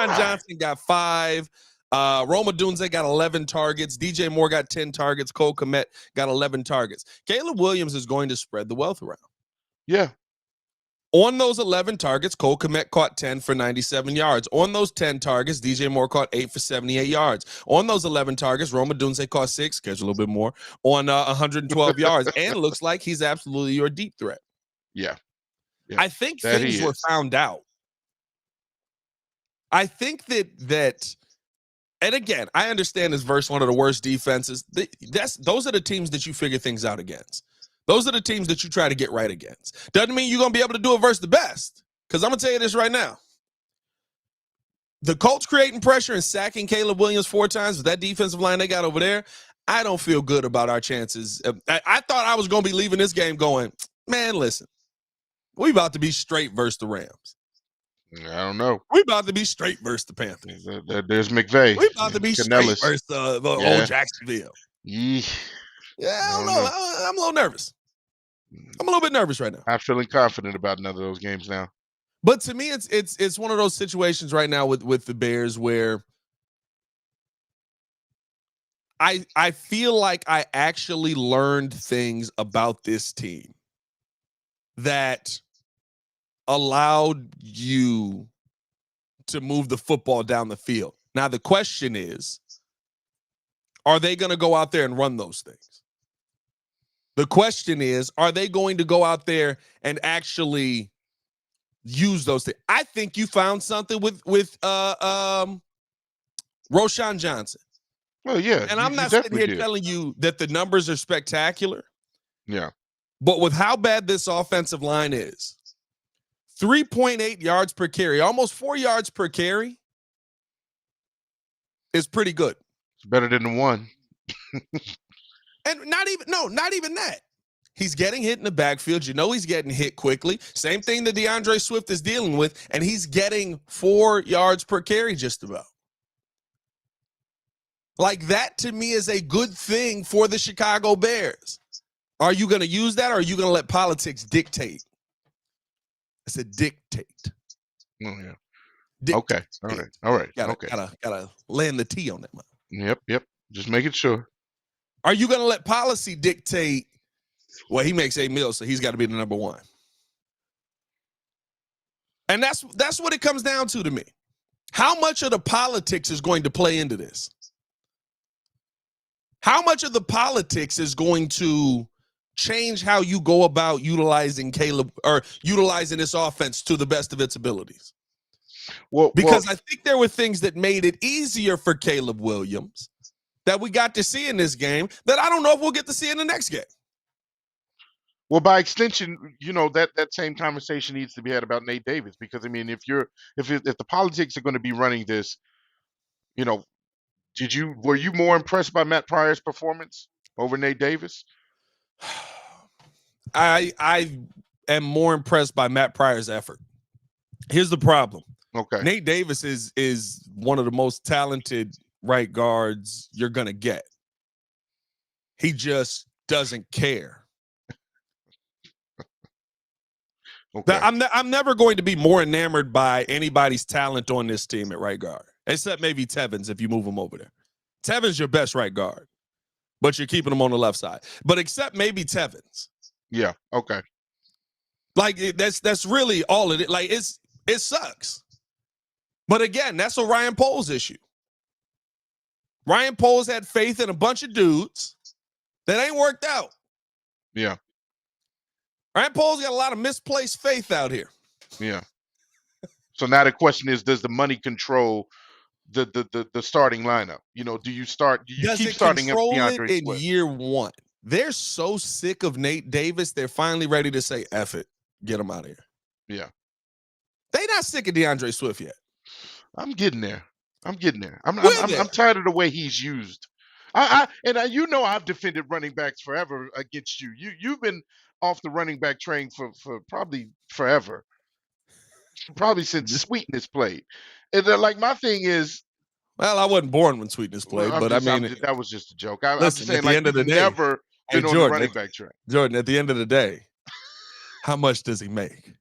Johnson got 5. Roma Dunze got 11 targets. DJ Moore got 10 targets. Cole Kmet got 11 targets. Caleb Williams is going to spread the wealth around. Yeah. On those 11 targets, Cole Kmet caught 10 for 97 yards. On those 10 targets, DJ Moore caught 8 for 78 yards. On those 11 targets, Roma Dunze caught 6, catch a little bit more, on 112 yards. And it looks like he's absolutely your deep threat. Yeah. I think things were found out. I think that, and again, I understand this versus one of the worst defenses. Those are the teams that you figure things out against. Those are the teams that you try to get right against. Doesn't mean you're going to be able to do it versus the best. Because I'm going to tell you this right now. The Colts creating pressure and sacking Caleb Williams 4 times with that defensive line they got over there, I don't feel good about our chances. I thought I was going to be leaving this game going, man, listen, we about to be straight versus the Rams. I don't know. We about to be straight versus the Panthers. There's McVay. We about to be straight versus the old Jacksonville. Yeah, I don't know. I'm a little nervous. I'm a little bit nervous right now. I'm feeling confident about none of those games now. But to me, it's one of those situations right now with the Bears where I feel like I actually learned things about this team that allowed you to move the football down the field. Now, the question is, are they going to go out there and run those things? The question is, are they going to go out there and actually use those things? I think you found something with Roshan Johnson. Well, yeah. And I'm not sitting here telling you that the numbers are spectacular. Yeah. But with how bad this offensive line is, 3.8 yards per carry, almost 4 yards per carry. is pretty good. It's better than the one. And not even that. He's getting hit in the backfield. You know he's getting hit quickly. Same thing that DeAndre Swift is dealing with, and he's getting 4 yards per carry just about. Like, that to me is a good thing for the Chicago Bears. Are you going to use that, or are you going to let politics dictate? I said dictate. Oh, yeah. Dictate. Okay. All right. Gotta land the T on that one. Yep. Just making sure. Are you going to let policy dictate? Well, he makes $8 million, so he's got to be the number one. And that's what it comes down to me. How much of the politics is going to play into this? How much of the politics is going to change how you go about utilizing Caleb or utilizing this offense to the best of its abilities? Because I think there were things that made it easier for Caleb Williams that we got to see in this game that I don't know if we'll get to see in the next game. Well, by extension, that same conversation needs to be had about Nate Davis, because I mean, if the politics are going to be running this, were you more impressed by Matt Pryor's performance over Nate Davis? I am more impressed by Matt Pryor's effort. Here's the problem. Okay. Nate Davis is one of the most talented right guards you're going to get. He just doesn't care. Okay. I'm never going to be more enamored by anybody's talent on this team at right guard, except maybe Tevins if you move him over there. Tevins your best right guard, but you're keeping him on the left side. But except maybe Tevins. Yeah. Okay. Like, that's really all it is. Like, it sucks. But again, that's a Ryan Poles issue. Ryan Poles had faith in a bunch of dudes that ain't worked out. Yeah. Ryan Poles got a lot of misplaced faith out here. Yeah. So now the question is, does the money control the starting lineup? Do you keep starting up DeAndre in Swift? year one? They're so sick of Nate Davis, they're finally ready to say, F it, get him out of here. Yeah. They not sick of DeAndre Swift yet. I'm getting there. I'm tired of the way he's used. I've defended running backs forever against you. You've been off the running back train for probably forever. Probably since Sweetness played. And like, my thing is, well, I wasn't born when Sweetness played, but that was just a joke. I'm listen, just saying, at the like, end of the day, never been on the running back train. Jordan, at the end of the day, how much does he make?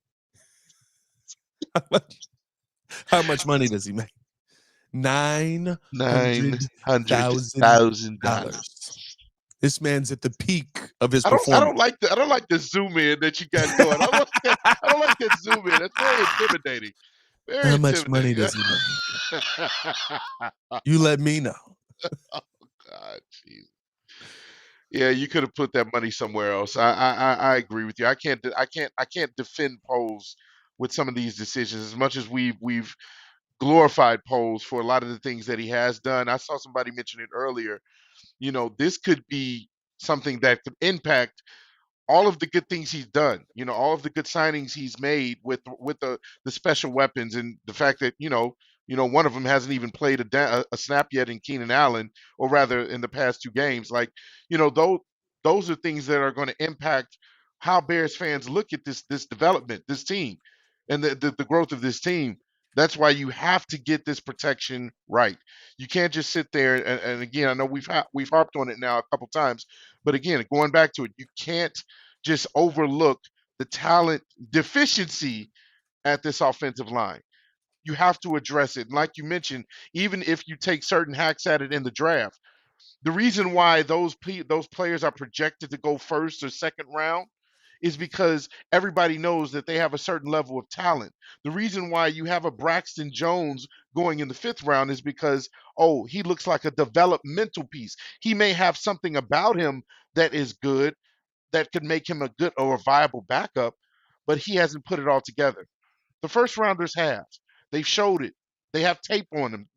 How much money does he make? $900,000. This man's at the peak of his performance. I don't like the zoom in that you guys doing. I don't like that zoom in. That's very intimidating. How much money does he make? You let me know. Oh God, jeez. Yeah, you could have put that money somewhere else. I agree with you. I can't defend Poles with some of these decisions as much as we've glorified Poles for a lot of the things that he has done. I saw somebody mention it earlier. This could be something that could impact all of the good things he's done. All of the good signings he's made with the special weapons, and the fact that one of them hasn't even played a snap yet in Keenan Allen, or rather in the past 2 games. Like, those are things that are going to impact how Bears fans look at this development, this team, and the growth of this team. That's why you have to get this protection right. You can't just sit there and again, I know we've harped on it now a couple times, but again, going back to it, you can't just overlook the talent deficiency at this offensive line. You have to address it. And like you mentioned, even if you take certain hacks at it in the draft, the reason why those players are projected to go first or second round is because everybody knows that they have a certain level of talent. The reason why you have a Braxton Jones going in the 5th round is because, he looks like a developmental piece. He may have something about him that is good, that could make him a good or a viable backup, but he hasn't put it all together. The first rounders have. They've showed it. They have tape on them,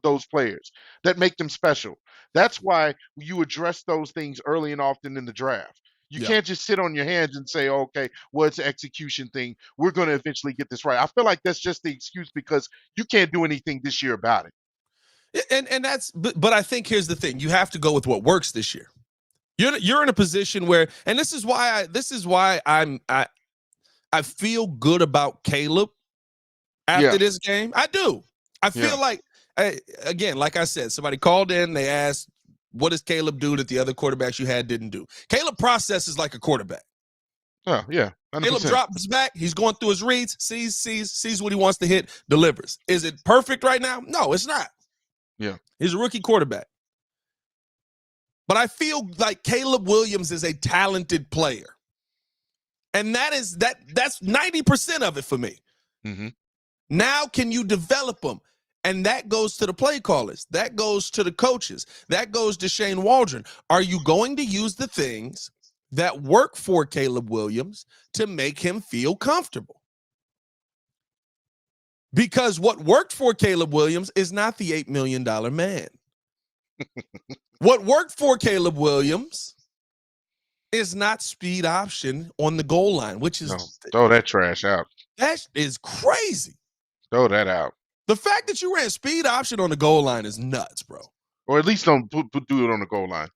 those players, that make them special. That's why you address those things early and often in the draft. You can't just sit on your hands and say, okay, well, it's an execution thing. We're going to eventually get this right. I feel like that's just the excuse because you can't do anything this year about it. And that's but I think here's the thing. You have to go with what works this year. You're in a position where, and this is why I feel good about Caleb after this game. I do. I feel like, again, like I said, somebody called in, they asked, what does Caleb do that the other quarterbacks you had didn't do? Caleb processes like a quarterback. Oh, yeah. 100%. Caleb drops back. He's going through his reads, sees what he wants to hit, delivers. Is it perfect right now? No, it's not. Yeah. He's a rookie quarterback. But I feel like Caleb Williams is a talented player. And that's 90% of it for me. Mm-hmm. Now can you develop them? And that goes to the play callers. That goes to the coaches. That goes to Shane Waldren. Are you going to use the things that work for Caleb Williams to make him feel comfortable? Because what worked for Caleb Williams is not the $8 million man. What worked for Caleb Williams is not speed option on the goal line, which is throw that trash out. That is crazy. Throw that out. The fact that you ran speed option on the goal line is nuts, bro. Or at least don't do it on the goal line.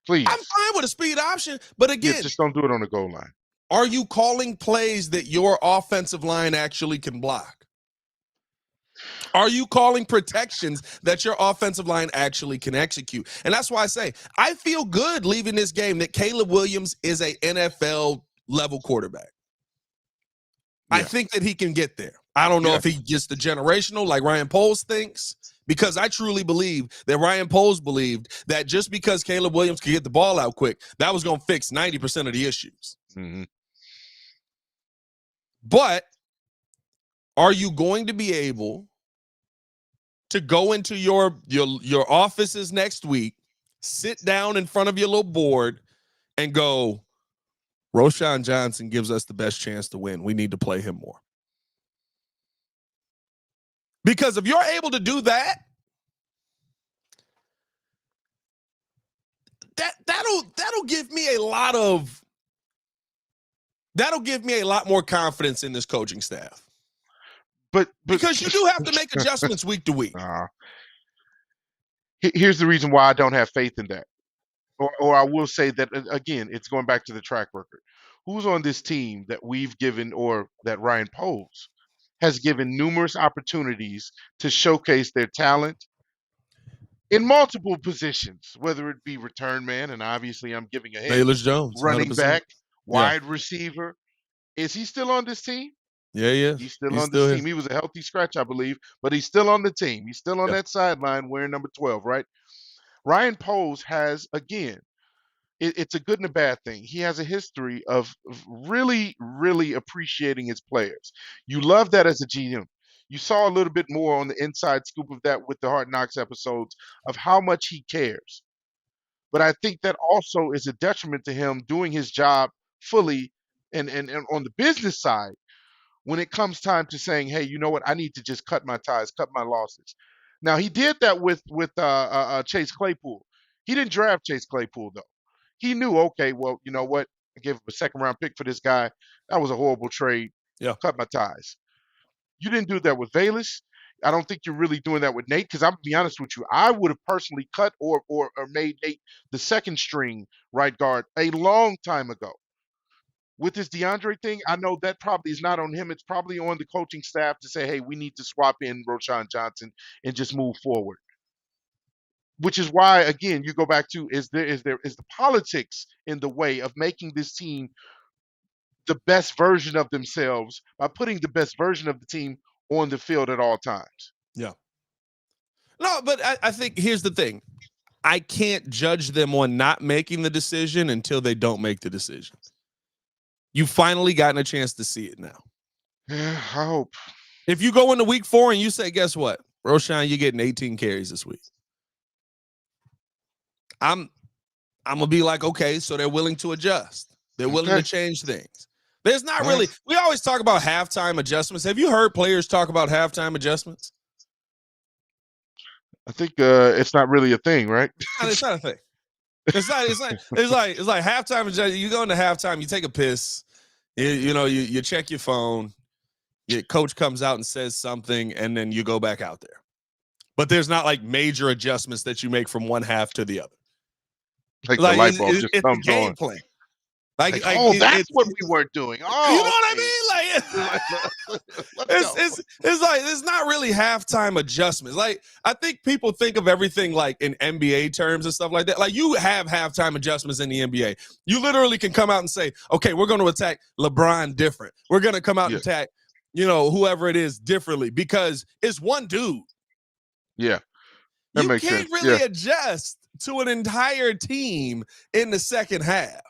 Please. I'm fine with a speed option, but again, just don't do it on the goal line. Are you calling plays that your offensive line actually can block? Are you calling protections that your offensive line actually can execute? And that's why I say I feel good leaving this game that Caleb Williams is a NFL level quarterback. Yeah. I think that he can get there. I don't know if he gets the generational like Ryan Poles thinks, because I truly believe that Ryan Poles believed that just because Caleb Williams could get the ball out quick, that was going to fix 90% of the issues. Mm-hmm. But are you going to be able to go into your offices next week, sit down in front of your little board, and go, Roschon Johnson gives us the best chance to win. We need to play him more. Because if you're able to do that, that'll give me a lot more confidence in this coaching staff. But because you do have to make adjustments week to week. Here's the reason why I don't have faith in that. Or I will say that, again, it's going back to the track record. Who's on this team that we've given, or that Ryan Poles has given numerous opportunities to showcase their talent in multiple positions, whether it be return man, and obviously I'm giving a hint, Bayless Jones, running 100%. back, wide receiver. Is he still on this team? Yeah, he is. He's still on this team. He was a healthy scratch, I believe, but he's still on the team. He's still on that sideline wearing number 12, right? Ryan Poles has, again, it's a good and a bad thing. He has a history of really, really appreciating his players. You love that as a GM. You saw a little bit more on the inside scoop of that with the Hard Knocks episodes of how much he cares. But I think that also is a detriment to him doing his job fully and on the business side when it comes time to saying, hey, you know what? I need to just cut my ties, cut my losses. Now, he did that with Chase Claypool. He didn't draft Chase Claypool, though. He knew, okay, well, you know what? I gave him a second-round pick for this guy. That was a horrible trade. Yeah. Cut my ties. You didn't do that with Bayless. I don't think you're really doing that with Nate, because I'm going to be honest with you. I would have personally cut or made Nate the second-string right guard a long time ago. With this DeAndre thing, I know that probably is not on him. It's probably on the coaching staff to say, hey, we need to swap in Roschon Johnson and just move forward. Which is why, again, you go back to, is the politics in the way of making this team the best version of themselves by putting the best version of the team on the field at all times. Yeah. No, but I think here's the thing. I can't judge them on not making the decision until they don't make the decision. You've finally gotten a chance to see it now. I hope. If you go into week 4 and you say, guess what? Roschon, you're getting 18 carries this week. I'm going to be like, okay, so they're willing to adjust. They're willing to change things. There's not really, we always talk about halftime adjustments. Have you heard players talk about halftime adjustments? I think it's not really a thing, right? It's not a thing. It's like halftime adjustment. You go into halftime, you take a piss, you check your phone, your coach comes out and says something, and then you go back out there. but there's not like major adjustments that you make from one half to the other. Like the light bulb just it's comes the game on. plan. Like, oh, that's what we weren't doing. You know Oh, what I mean? Like, let's go. it's like it's not really halftime adjustments. Like, I think people think of everything like in NBA terms and stuff like that. Like, you have halftime adjustments in the NBA. You literally can come out and say, okay, we're going to attack LeBron different. We're going to come out and attack, whoever it is differently because it's one dude. Yeah. That you makes can't sense. really adjust to an entire team in the second half.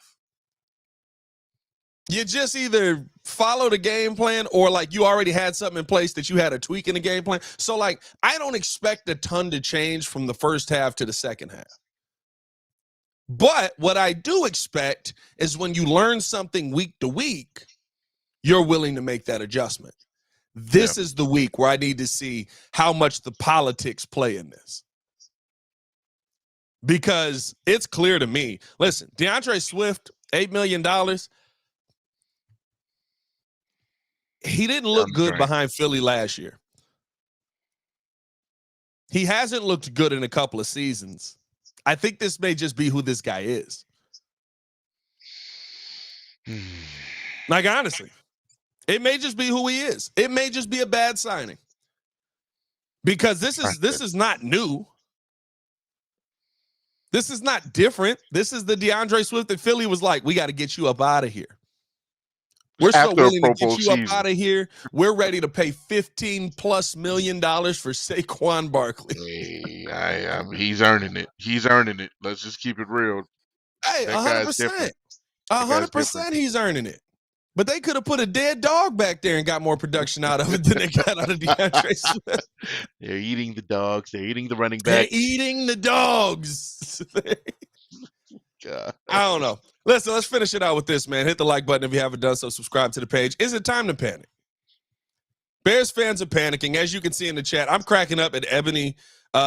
You just either follow the game plan or like you already had something in place that you had a tweak in the game plan. So like I don't expect a ton to change from the first half to the second half. But what I do expect is when you learn something week to week, you're willing to make that adjustment. This is the week where I need to see how much the politics play in this. Because it's clear to me. Listen, DeAndre Swift, $8 million. He didn't look good behind Philly last year. He hasn't looked good in a couple of seasons. I think this may just be who this guy is. Like, honestly, it may just be who he is. It may just be a bad signing. Because this is not new. This is not different. This is the DeAndre Swift that Philly was like, we got to get you up out of here. We're so willing to get you up out of here. We're ready to pay $15+ million for Saquon Barkley. Hey, he's earning it. He's earning it. Let's just keep it real. Hey, 100%. 100% he's earning it. But they could have put a dead dog back there and got more production out of it than they got out of DeAndre Swift. They're eating the dogs. They're eating the running backs. They're eating the dogs. God. I don't know. Listen, let's finish it out with this, man. Hit the like button if you haven't done so. Subscribe to the page. Is it time to panic? Bears fans are panicking. As you can see in the chat, I'm cracking up at Ebony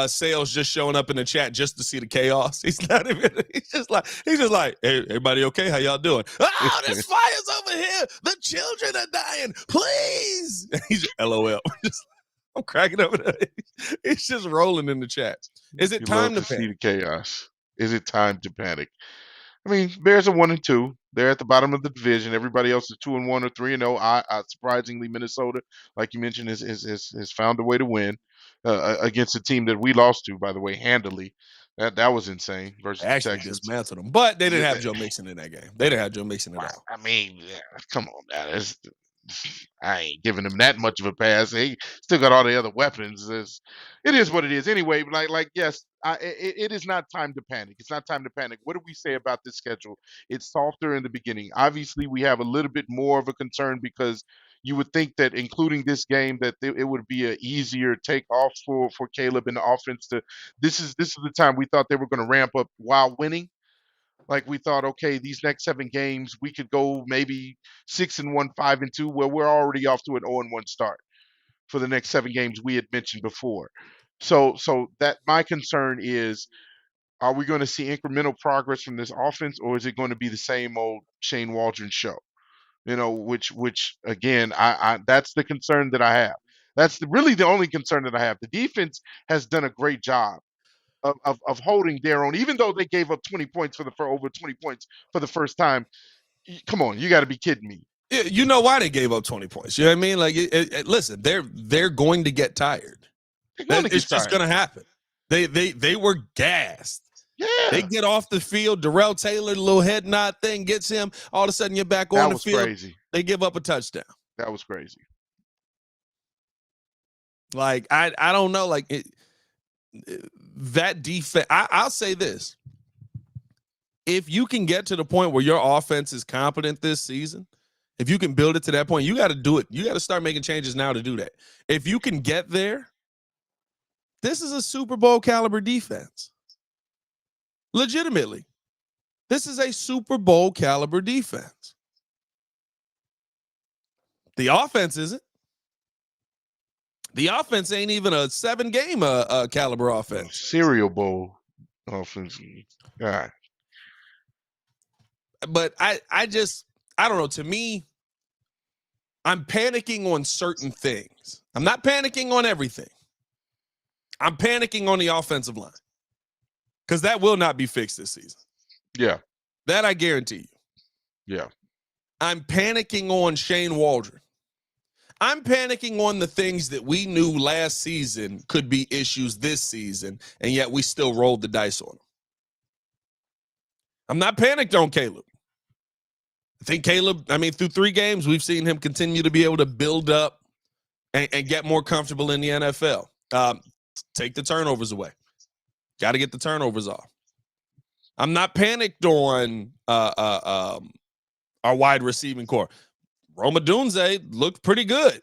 Sales just showing up in the chat just to see the chaos. He's not even, he's just like, hey, everybody okay? How y'all doing? Oh, there's fires over here. The children are dying. Please. He's just, LOL. I'm cracking up. He's just rolling in the chat. Is it time to see panic? the chaos? Is it time to panic? I mean, Bears are 1-2. They're at the bottom of the division. Everybody else is 2-1 or 3-0. Surprisingly, Minnesota, like you mentioned, has found a way to win against a team that we lost to, by the way, handily. That was insane versus Actually Texans. Dismantled them, but they didn't have Joe Mixon in that game. They didn't have Joe Mixon at all. I mean, come on, man. I ain't giving him that much of a pass. He still got all the other weapons. It is what it is. Anyway, yes, it is not time to panic. It's not time to panic. What do we say about this schedule? It's softer in the beginning. Obviously, we have a little bit more of a concern because you would think that including this game that it would be an easier takeoff for Caleb in the offense. This is the time we thought they were going to ramp up while winning. Like we thought, okay, these next 7 games, we could go maybe 6-1, 5-2, where we're already off to an 0-1 start for the next 7 games we had mentioned before. So that my concern is, are we going to see incremental progress from this offense, or is it going to be the same old Shane Waldron show? Which again, I that's the concern that I have. That's really the only concern that I have. The defense has done a great job of holding their own, even though they gave up 20 points over 20 points for the first time. Come on, you got to be kidding me. You know why they gave up 20 points? You know what I mean? Like, listen, they're going to get tired. It's just going to happen. They were gassed. Yeah. They get off the field. Darrell Taylor, the little head nod thing gets him. All of a sudden, you're back on the field. That was crazy. They give up a touchdown. That was crazy. Like, I don't know. Like, that defense, I'll say this. If you can get to the point where your offense is competent this season, if you can build it to that point, you got to do it. You got to start making changes now to do that. If you can get there, this is a Super Bowl caliber defense. Legitimately. This is a Super Bowl caliber defense. The offense isn't. The offense ain't even a 7-game caliber offense. Cereal Bowl offense. God. But I don't know. To me, I'm panicking on certain things. I'm not panicking on everything. I'm panicking on the offensive line because that will not be fixed this season. Yeah. That I guarantee you. Yeah. I'm panicking on Shane Waldren. I'm panicking on the things that we knew last season could be issues this season, and yet we still rolled the dice on them. I'm not panicked on Caleb. I think Caleb, through 3 games, we've seen him continue to be able to build up and get more comfortable in the NFL. Take the turnovers away. Got to get the turnovers off. I'm not panicked on our wide receiving core. Roma Dunze looked pretty good.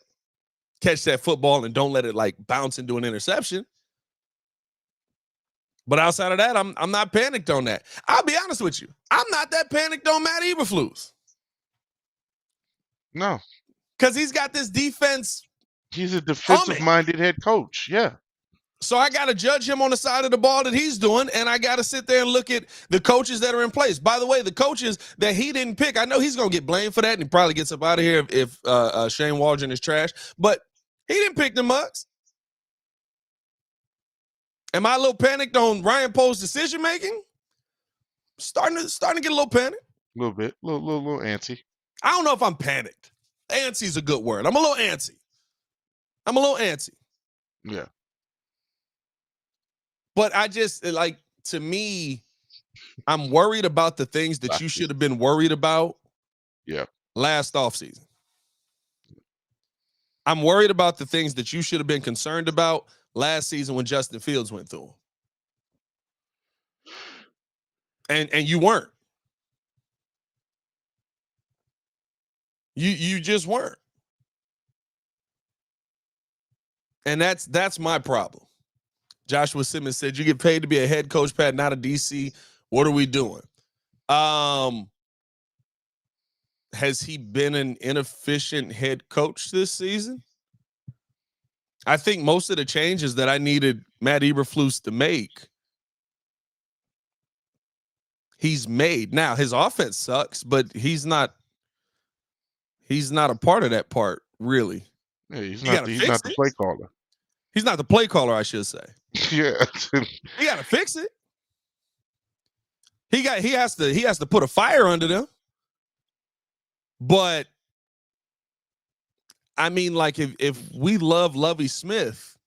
Catch that football and don't let it bounce into an interception. But outside of that, I'm not panicked on that. I'll be honest with you. I'm not that panicked on Matt Eberflus. No. Because he's got this defense. He's a defensive-minded head coach. Yeah. So I got to judge him on the side of the ball that he's doing, and I got to sit there and look at the coaches that are in place. By the way, the coaches that he didn't pick, I know he's going to get blamed for that, and he probably gets up out of here if Shane Waldron is trash, but he didn't pick the Mugs. Am I a little panicked on Ryan Poe's decision-making? Starting to get a little panicked. A little bit. A little antsy. I don't know if I'm panicked. Antsy's a good word. I'm a little antsy. Yeah. But I just, to me, I'm worried about the things that you should have been worried about last offseason. I'm worried about the things that you should have been concerned about last season when Justin Fields went through them. And you weren't. You just weren't. And that's my problem. Joshua Simmons said, you get paid to be a head coach, Pat, not a DC. What are we doing? Has he been an inefficient head coach this season? I think most of the changes that I needed Matt Eberflus to make, he's made. Now, his offense sucks, but he's not a part of that part, really. Yeah, he's not the play caller. He's not the play caller, I should say. Yeah. He got to fix it. He has to put a fire under them. But if we love Lovie Smith,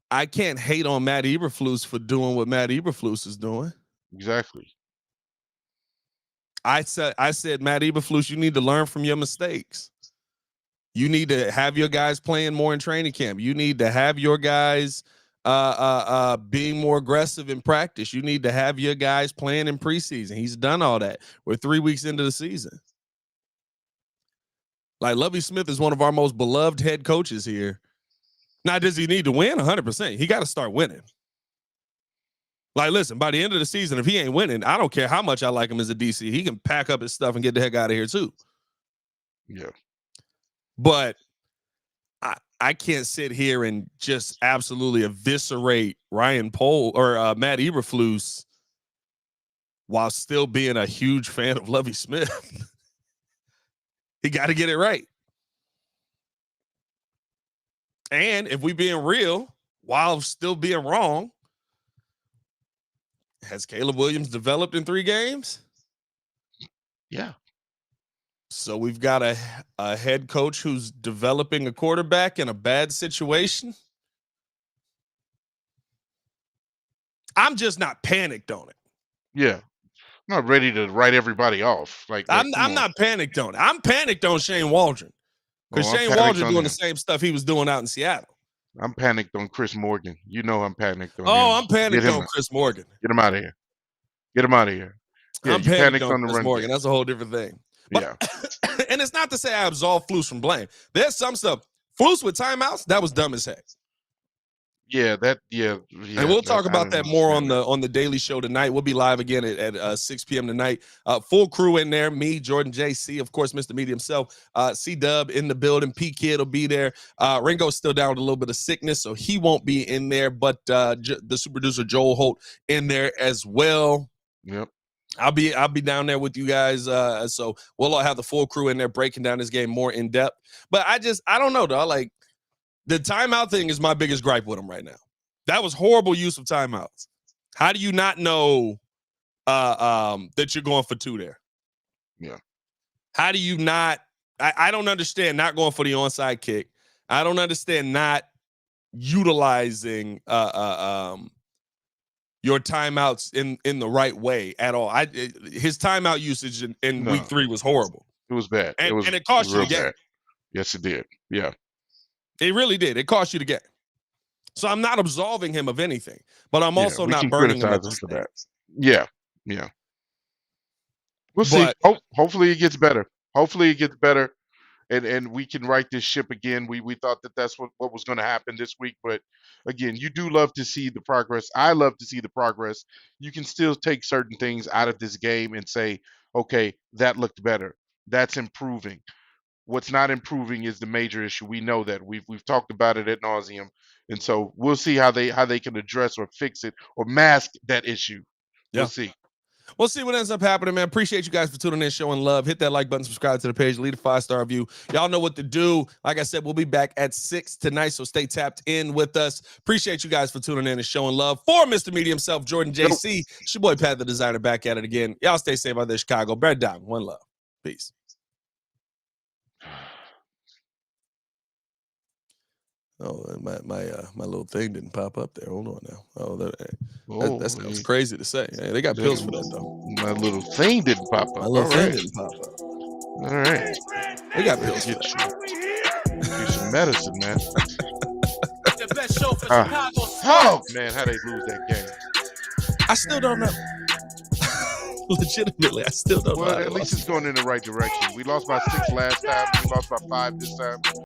I can't hate on Matt Eberflus for doing what Matt Eberflus is doing. Exactly. I said, Matt Eberflus, you need to learn from your mistakes. You need to have your guys playing more in training camp. You need to have your guys being more aggressive in practice. You need to have your guys playing in preseason. He's done all that. We're 3 weeks into the season. Lovie Smith is one of our most beloved head coaches here. Now, does he need to win? 100%. He got to start winning. Listen, by the end of the season, if he ain't winning, I don't care how much I like him as a DC. He can pack up his stuff and get the heck out of here too. Yeah. But I can't sit here and just absolutely eviscerate Ryan Poe or Matt Eberflus while still being a huge fan of Lovie Smith. He got to get it right. And if we being real, while still being wrong, has Caleb Williams developed in 3 games? Yeah. So we've got a head coach who's developing a quarterback in a bad situation. I'm just not panicked on it. Yeah. I'm not ready to write everybody off. I'm not panicked on it. I'm panicked on Shane Waldron. Because Shane Waldron doing the same stuff he was doing out in Seattle. I'm panicked on Chris Morgan. You know I'm panicked on him. I'm panicked on Chris Morgan. Get him out of here. Get him out of here. Yeah, I'm panicked on Chris Morgan. That's a whole different thing. But, yeah. And it's not to say I absolve Flus from blame. There's some stuff. Flus with timeouts, that was dumb as heck. Yeah, and we'll talk about that more on the Daily Show tonight. We'll be live again at 6 p.m. tonight. Full crew in there. Me, Jordan JC, of course, Mr. Media himself. C-Dub in the building. P-Kid will be there. Ringo's still down with a little bit of sickness, so he won't be in there. But the super producer Joel Holt in there as well. Yep. I'll be down there with you guys. So we'll all have the full crew in there breaking down this game more in depth. But I don't know, dog. The timeout thing is my biggest gripe with him right now. That was horrible use of timeouts. How do you not know that you're going for 2 there? Yeah. How do you not? I don't understand not going for the onside kick. I don't understand not utilizing your timeouts in the right way at all. His timeout usage in week 3 was horrible. It was bad. And it cost you the game. Bad. Yes, it did. Yeah. It really did. It cost you the game. So I'm not absolving him of anything, but I'm also we not can burning him criticize for that. Yeah. We'll see. Hopefully it gets better. And we can right this ship again. We thought that's what was going to happen this week, but again, you do love to see the progress. I love to see the progress. You can still take certain things out of this game and say, okay, that looked better. That's improving. What's not improving is the major issue. We know that. We've talked about it ad nauseum, and so we'll see how they can address or fix it or mask that issue. Yeah. We'll see. We'll see what ends up happening, man. Appreciate you guys for tuning in, showing love. Hit that like button, subscribe to the page, leave a 5-star review. Y'all know what to do. Like I said, we'll be back at 6 tonight, so stay tapped in with us. Appreciate you guys for tuning in and showing love. For Mr. Media himself, Jordan JC, it's your boy Pat the Designer back at it again. Y'all stay safe out there, Chicago. Bread down. One love. Peace. Oh, my little thing didn't pop up there. Hold on now. Oh, that sounds crazy to say. Hey, they got pills for that though. My little thing didn't pop up. My little thing didn't pop up. All right. They got pills for Get that. you some medicine, man. The best show for Chicago. Oh man, how they lose that game? I still don't know. Legitimately, I still don't know. Well, at least it's going in the right direction. We lost by 6 last time. We lost by 5 this time.